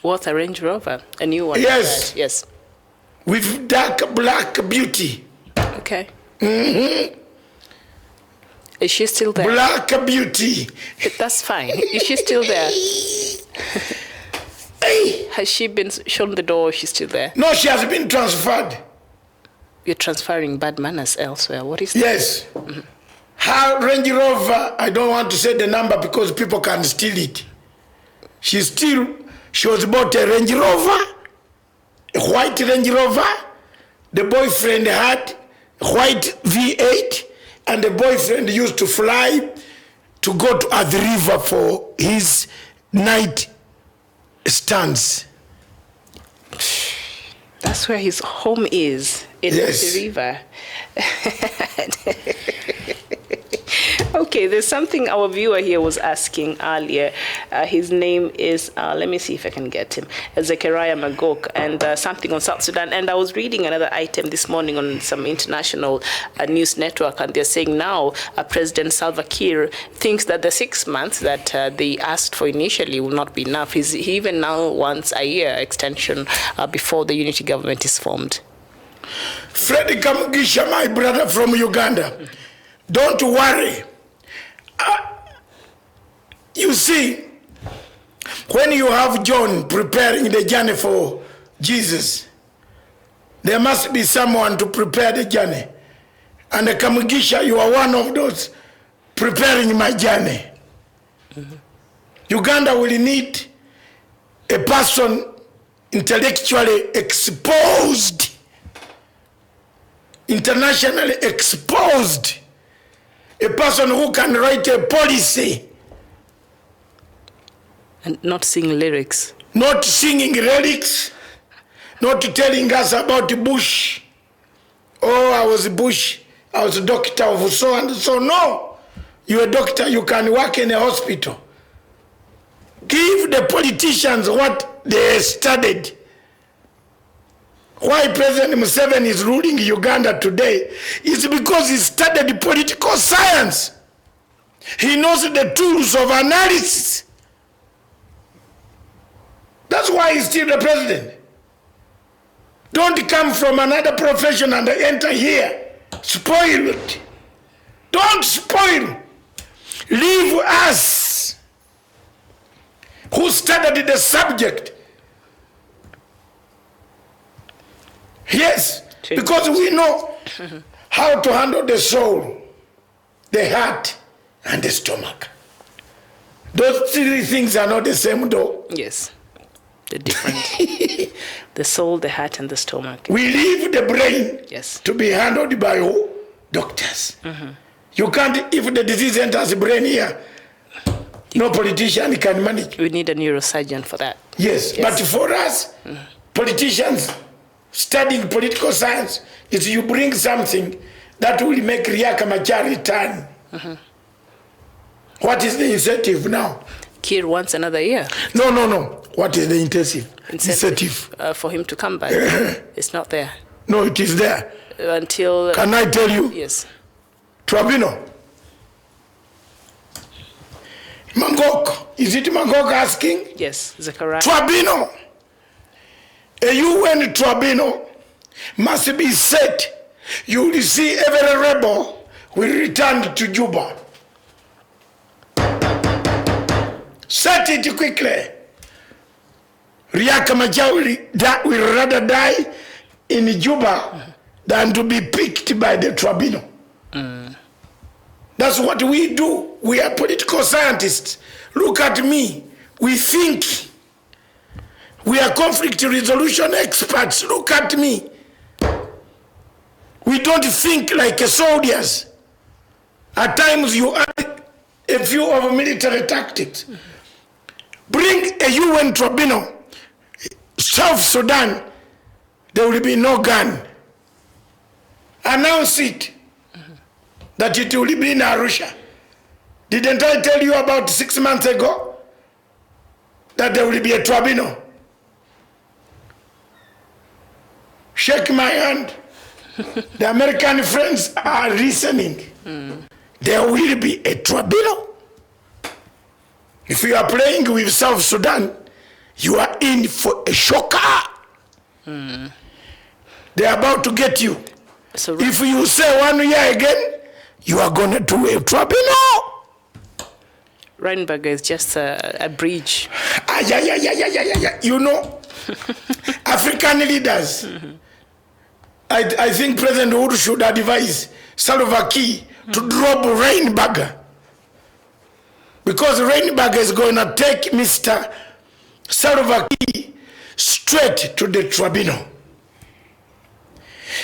What, a Range Rover? A new one? Yes. Right. Yes. With dark black beauty. Okay. Is she still there? Black beauty. That's fine. Is she still there? Has she been shown the door? She's still there? No, she has been transferred. You're transferring bad manners elsewhere. What is that? Yes. Her Range Rover, I don't want to say the number because people can steal it. She was bought a Range Rover, a white Range Rover. The boyfriend had a white V8, and the boyfriend used to fly to go to the river for his night stands. That's where his home is, in the river. Okay, there's something our viewer here was asking earlier. His name is, let me see if I can get him, Zechariah Magok, and something on South Sudan. And I was reading another item this morning on some international news network, and they're saying now President Salva Kiir thinks that the 6 months that they asked for initially will not be enough. He even now wants a year extension before the unity government is formed. Freddy Kamugisha, my brother from Uganda, don't worry. You see, when you have John preparing the journey for Jesus, there must be someone to prepare the journey. And the Kamugisha, you are one of those preparing my journey. Uganda will need a person intellectually exposed, internationally exposed, a person who can write a policy. And not sing lyrics. Not singing lyrics, not telling us about Bush. Oh, I was Bush, I was a doctor of so and so. No, you're a doctor, you can work in a hospital. Give the politicians what they studied. Why President Museveni is ruling Uganda today is because he studied political science. He knows the tools of analysis. That's why he's still the president. Don't come from another profession and enter here. Spoil it. Don't spoil. Leave us who studied the subject. Yes, because we know how to handle the soul, the heart, and the stomach. Those three things are not the same though. Yes, they're different. The soul, the heart, and the stomach. We leave the brain to be handled by who? Doctors. You can't, if the disease enters the brain here, no politician can manage. We need a neurosurgeon for that. Yes. But for us, politicians studying political science, is you bring something that will make Riek Machar return. What is the incentive now? Kiir wants another year. No. What is the incentive? For him to come back. It's not there. No, it is there. Until... Can I tell you? Yes. Trabino. Magok. Is it Magok asking? Yes, Zechariah. Trabino. A UN tribunal must be set. You will see every rebel will return to Juba. Set it quickly. Riek Machar will rather die in Juba than to be picked by the tribunal. That's what we do. We are political scientists. Look at me. We think. We are conflict resolution experts. Look at me. We don't think like soldiers. At times you add a few of military tactics. Bring a UN tribunal. South Sudan, there will be no gun. Announce it that it will be in Arusha. Didn't I tell you about 6 months ago that there will be a tribunal? Shake my hand. The American friends are listening. There will be a tribunal. If you are playing with South Sudan, you are in for a shocker. They are about to get you. So if you say 1 year again, you are going to do a tribunal. Reinberger is just a bridge. You know, African leaders, I think President Uhuru should advise Salva Kiir to drop Rainbagger. Because Rainbagger is going to take Mr. Salva Kiir straight to the tribunal.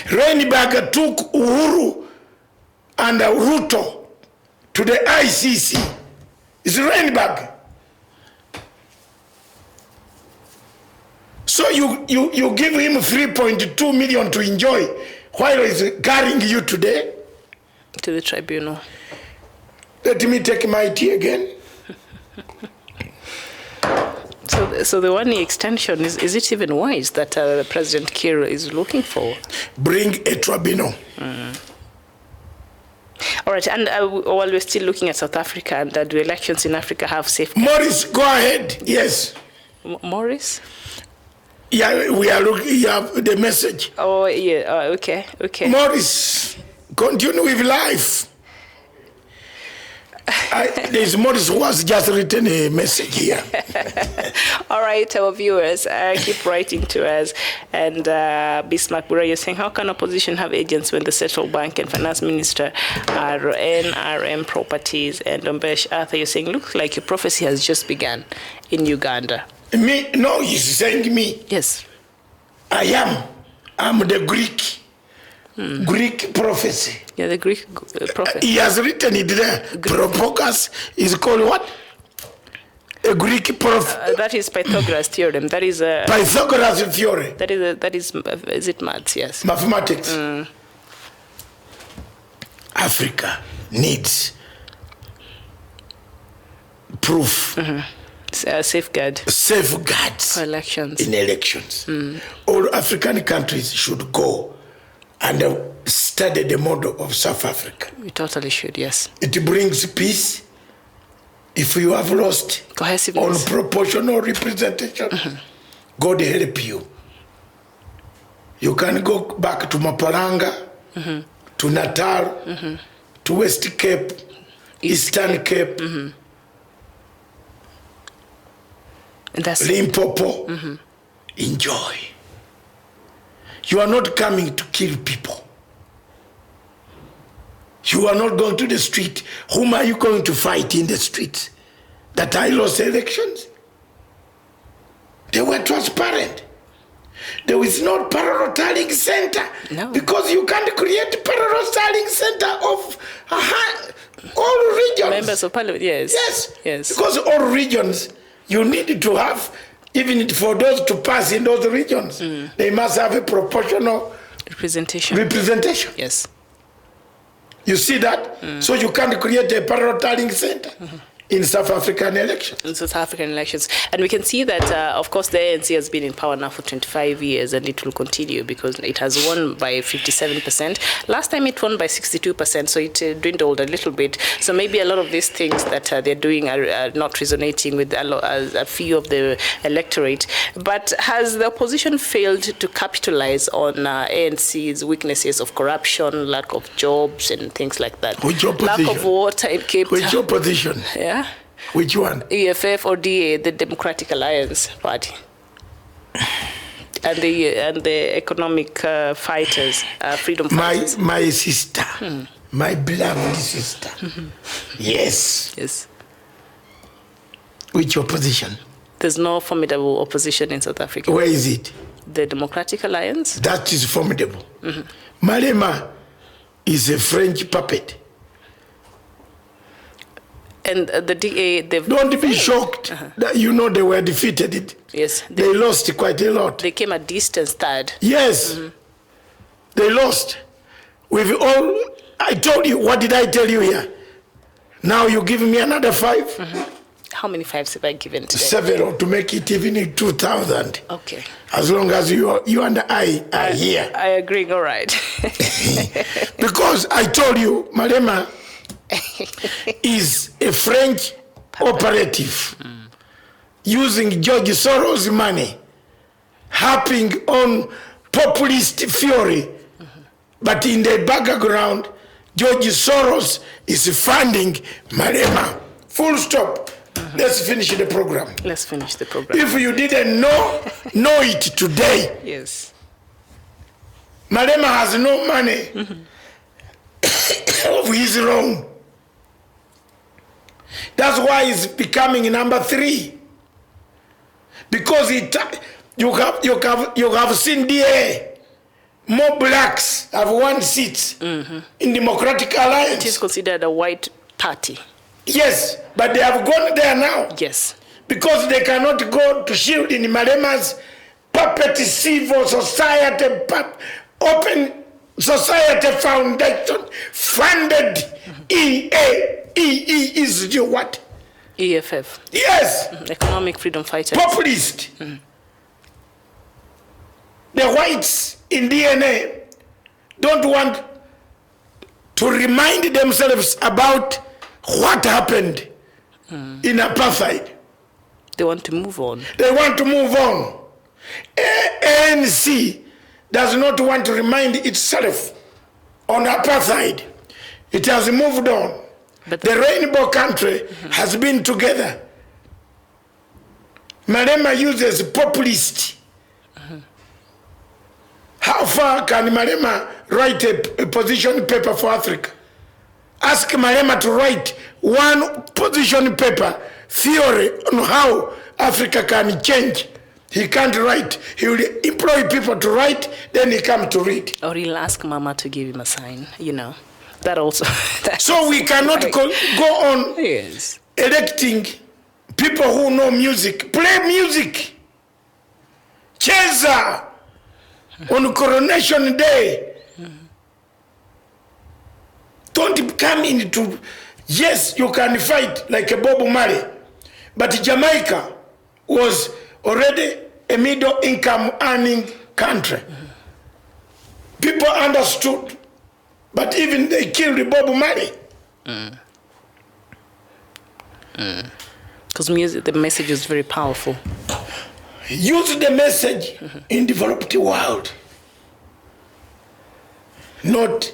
Rainbagger took Uhuru and Ruto to the ICC. It's Rainbagger. So you give him 3.2 million to enjoy while he's carrying you today? To the tribunal. Let me take my tea again. So the 1 year extension, is it even wise that President Kiir is looking for? Bring a tribunal. All right, and while we're still looking at South Africa, and do elections in Africa have safe... Morris, go ahead. Yes. Morris? Yeah, we are looking, you have the message. Oh, yeah, okay. Morris, continue with life. There's Morris who has just written a message here. All right, our viewers, keep writing to us. And Bismarck Bura, you're saying, how can opposition have agents when the Central Bank and Finance Minister are NRM Properties? And Ombesh Arthur, you're saying, looks like your prophecy has just begun in Uganda. Me? No, he's saying me. Yes. I'm the Greek. Greek prophecy. Yeah, the Greek prophet. He has written it there. Propocus is called what? A Greek prophet. That is Pythagoras' theorem. That is a Pythagoras' theory. That is it maths? Yes. Mathematics. Africa needs proof. Safeguards for elections. In elections. All African countries should go and study the model of South Africa. We totally should, yes. It brings peace. If you have lost on proportional representation, God help you. You can go back to Mapalanga, to Natal, to West Cape, Eastern Cape, Limpopo. Enjoy. You are not coming to kill people. You are not going to the street. Whom are you going to fight in the streets? That I lost elections? They were transparent. There is no parallel tallying center. No. Because you can't create parallel tallying center of all regions. Members of parliament, yes. Yes. Because all regions, you need to have, even for those to pass in those regions, they must have a proportional representation. Yes. You see that? So you can't create a parallel tallying center in South African elections. In South African elections. And we can see that, of course, the ANC has been in power now for 25 years, and it will continue because it has won by 57%. Last time it won by 62%, so it dwindled a little bit. So maybe a lot of these things that they're doing are not resonating with a few of the electorate. But has the opposition failed to capitalize on ANC's weaknesses of corruption, lack of jobs, and things like that? Which opposition? Lack of water in Cape Town. Which opposition? Yeah. Which one? EFF or DA, the Democratic Alliance Party, and the economic fighters, freedom fighters. My sister, my beloved sister. Yes. Which opposition? There's no formidable opposition in South Africa. Where is it? The Democratic Alliance. That is formidable. Malema is a French puppet. And the DA, don't be shocked that you know they were defeated. Yes. They lost quite a lot. They came a distance third. Yes. They lost. With all, I told you, what did I tell you here? Now you give me another 5? How many 5s have I given today? Several to make it even in 2,000. Okay. As long as you and I are here. I agree, all right. Because I told you, Malema is a French operative using George Soros' money, harping on populist fury. But in the background, George Soros is funding Malema. Full stop. Let's finish the program. Let's finish the program. If you didn't know it today. Yes. Malema has no money. of his wrong. That's why he's becoming number 3. Because you have seen DA, more blacks have won seats in Democratic Alliance. It is considered a white party. Yes, but they have gone there now. Yes. Because they cannot go to shield in Malema's puppet civil society, open society foundation, funded is what? EFF. Yes. Economic Freedom Fighters. Populist. The whites in DNA don't want to remind themselves about what happened in apartheid. They want to move on. They want to move on. ANC does not want to remind itself on apartheid. It has moved on. But the rainbow country has been together. Malema uses populist. How far can Malema write a position paper for Africa? Ask Malema to write one position paper theory on how Africa can change. He can't write. He will employ people to write, then he come to read. Or he'll ask Mama to give him a sign, you know. That also. So we cannot go on electing people who know music. Play music. Cheza on Coronation Day. Don't come into, yes, you can fight like a Bob Marley, but Jamaica was already a middle income earning country. People understood, but even they killed Bob Marley. Because music, the message is very powerful. Use the message in developed world, not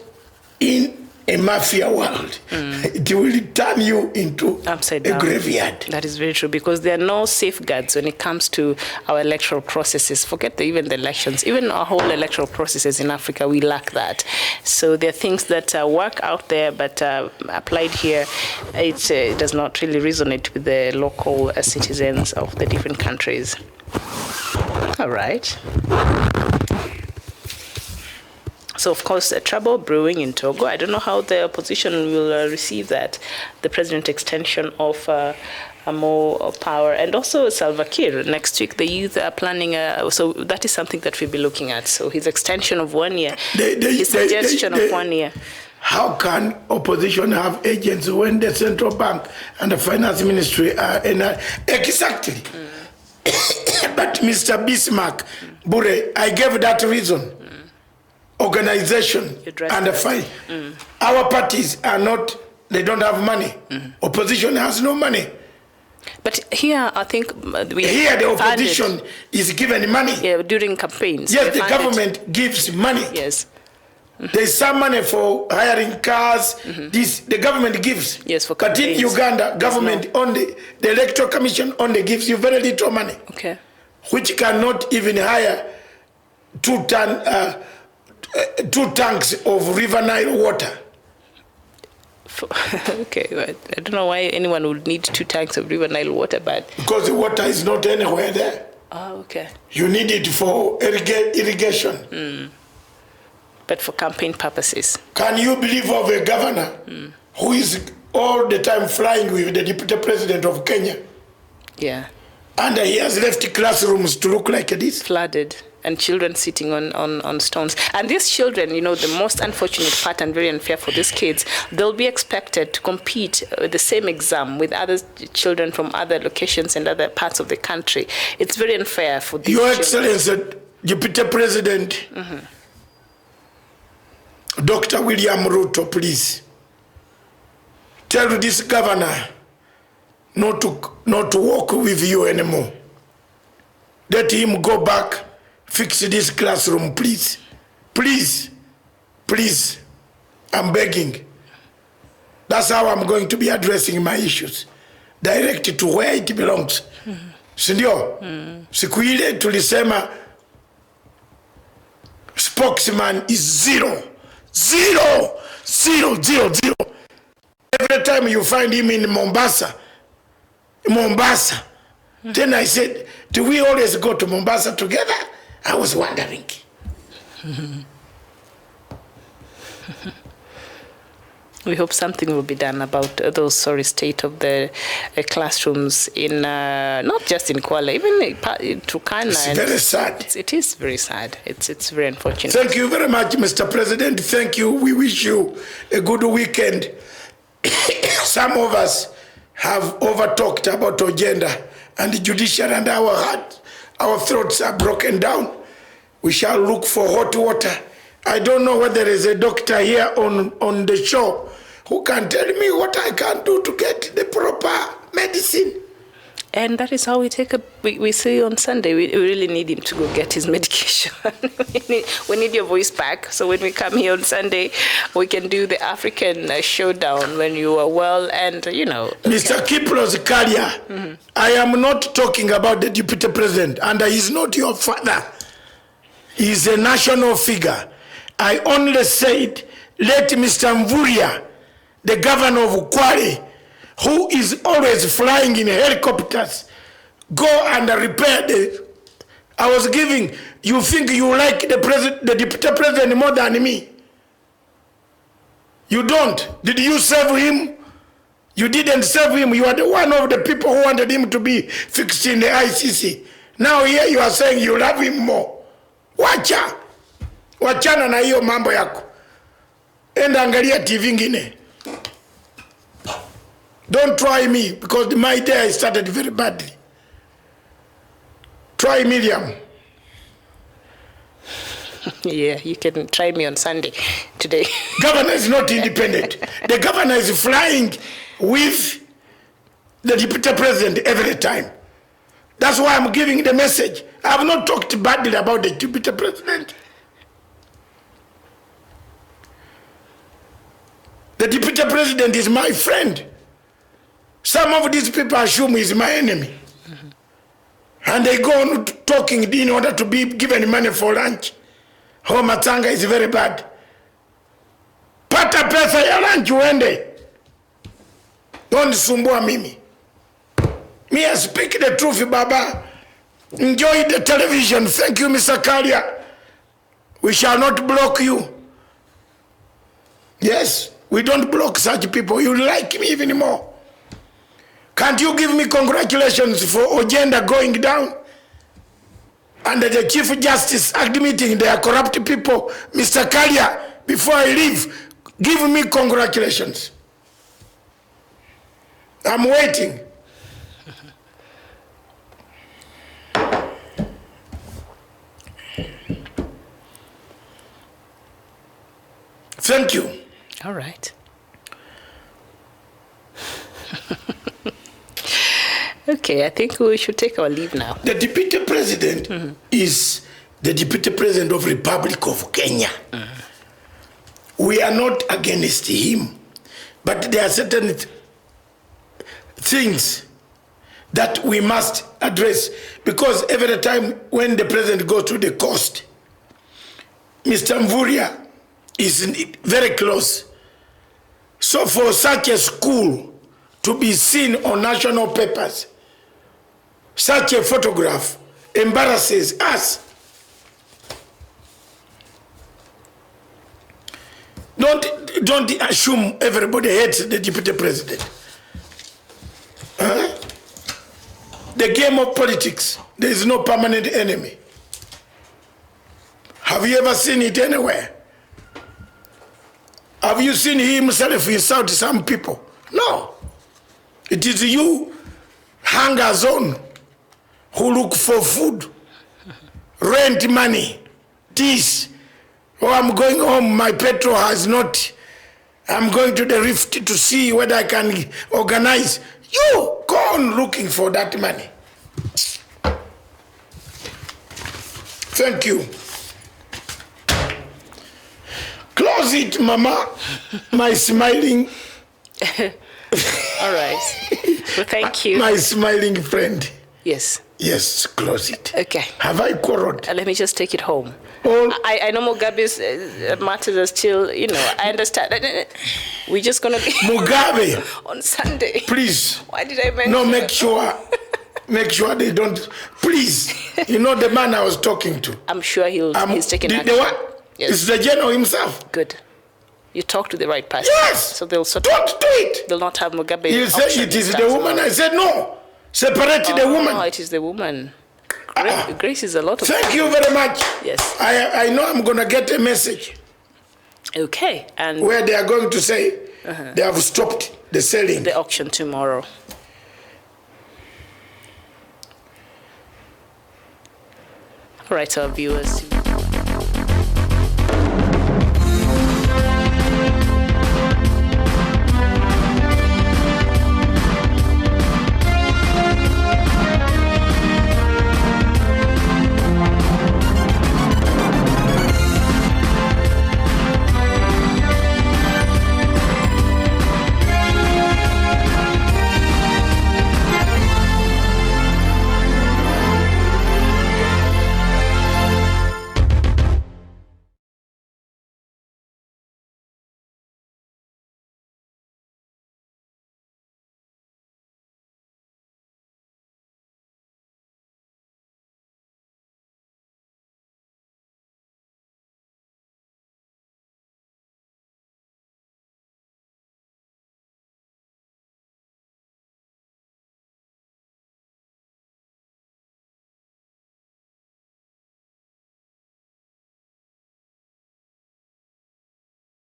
in a mafia world. It will turn you into upside a down graveyard. That is very true, because there are no safeguards when it comes to our electoral processes. Forget even the elections, even our whole electoral processes in Africa, we lack that. So there are things that work out there, but applied here, it does not really resonate with the local citizens of the different countries. All right. So, of course, trouble brewing in Togo. I don't know how the opposition will receive that, the president extension of more power, and also Salva Kiir. Next week, the youth are planning, so that is something that we'll be looking at. So his extension of 1 year, his suggestion of 1 year. How can opposition have agents when the central bank and the finance ministry are in exactly? But Mr. Bismarck, Bure, I gave that reason. Organization and the fight. Our parties are not, they don't have money. Opposition has no money. But here, I think here the opposition is given money. Yeah, during campaigns. Yes, the government gives money. Yes. There's some money for hiring cars. This the government gives. Yes, for campaigns. But in Uganda, government only, the Electoral Commission only gives you very little money. Okay. Which cannot even hire 2 tanks of River Nile water. Okay, well, I don't know why anyone would need 2 tanks of River Nile water, but... Because the water is not anywhere there. Oh, okay. You need it for irrigation. But for campaign purposes. Can you believe of a governor who is all the time flying with the deputy president of Kenya? Yeah. And he has left classrooms to look like this? Flooded. And children sitting on stones. And these children, you know, the most unfortunate part and very unfair for these kids, they'll be expected to compete the same exam with other children from other locations and other parts of the country. It's very unfair for these Your children. Excellency, Deputy President, Dr. William Ruto, please, tell this governor not to work with you anymore. Let him go back. Fix this classroom, please. Please. Please. I'm begging. That's how I'm going to be addressing my issues. Directed to where it belongs. Sindio? Siku ile tulisema spokesman is zero. 0, 0, 0. Every time you find him in Mombasa. Then I said, do we always go to Mombasa together? I was wondering. We hope something will be done about those sorry state of the classrooms in not just in Kuala, even in Turkana. It's very sad. It is very sad. It's very unfortunate. Thank you very much, Mr. President. Thank you. We wish you a good weekend. Some of us have over-talked about Ojienda and the judiciary, and our throats are broken down. We shall look for hot water. I don't know whether there is a doctor here on the show who can tell me what I can do to get the proper medicine. And that is how we take we see on Sunday. We really need him to go get his medication. we need your voice back. So when we come here on Sunday, we can do the African showdown when you are well and, you know. Mr. Kiplos Kalia, I am not talking about the deputy president, and he is not your father. He is a national figure. I only said, let Mr. Mvuria, the governor of Kwale, who is always flying in helicopters, go and repair the... I was giving, you think you like the deputy president more than me? You don't. Did you serve him? You didn't serve him. You are the one of the people who wanted him to be fixed in the ICC. Now here you are saying you love him more. Wachana na hiyo mambo yako. Enda angalia TV ngine. Don't try me, because my day started very badly. Try Miriam. Yeah, you can try me on Sunday today. Governor is not independent. The governor is flying with the deputy president every time. That's why I'm giving the message. I have not talked badly about the deputy president. The deputy president is my friend. Some of these people assume he's my enemy. And they go on talking in order to be given money for lunch. Oh, matanga is very bad. Pata pesa ya lunch uende. Don't sumbua mimi. Me, I speak the truth, Baba. Enjoy the television. Thank you, Mr. Kalia. We shall not block you. Yes, we don't block such people. You like me even more. Can't you give me congratulations for Ojienda going down? And the Chief Justice admitting they are corrupt people. Mr. Kalia, before I leave, give me congratulations. I'm waiting. Thank you. All right. Okay, I think we should take our leave now. The deputy president is the deputy president of Republic of Kenya. We are not against him, but there are certain things that we must address, because every time when the president goes to the coast, Mr. Mvuria is very close. So for such a school to be seen on national papers, such a photograph embarrasses us. Don't assume everybody hates the deputy president. The game of politics, there is no permanent enemy. Have you ever seen it anywhere? Have you seen him himself insult some people? No. It is you, hangers on, who look for food, rent money, this. Oh, I'm going home, my petrol has not. I'm going to the Rift to see whether I can organize. You go on looking for that money. Thank you. Close it, Mama. My smiling. All right. Well, thank you. My smiling friend. Yes. Yes, close it. Okay. Have I quarreled? Let me just take it home. Oh. I know Mugabe's matters are still, I understand. We're just going to be... Mugabe. on Sunday. Please. Why did I mention... No, make sure they don't... Please. You know the man I was talking to. I'm sure he's taking action. The what? Yes. It's the general himself. Good. You talk to the right person. Yes. So they'll sort Don't do it. They'll not have Mugabe. You said it is the woman. I said no. Separate the woman. No, it is the woman. Grace is a lot of... Thank you very much. Yes. I know I'm going to get a message. Okay. And where they are going to say they have stopped the selling. The auction tomorrow. All right, our viewers.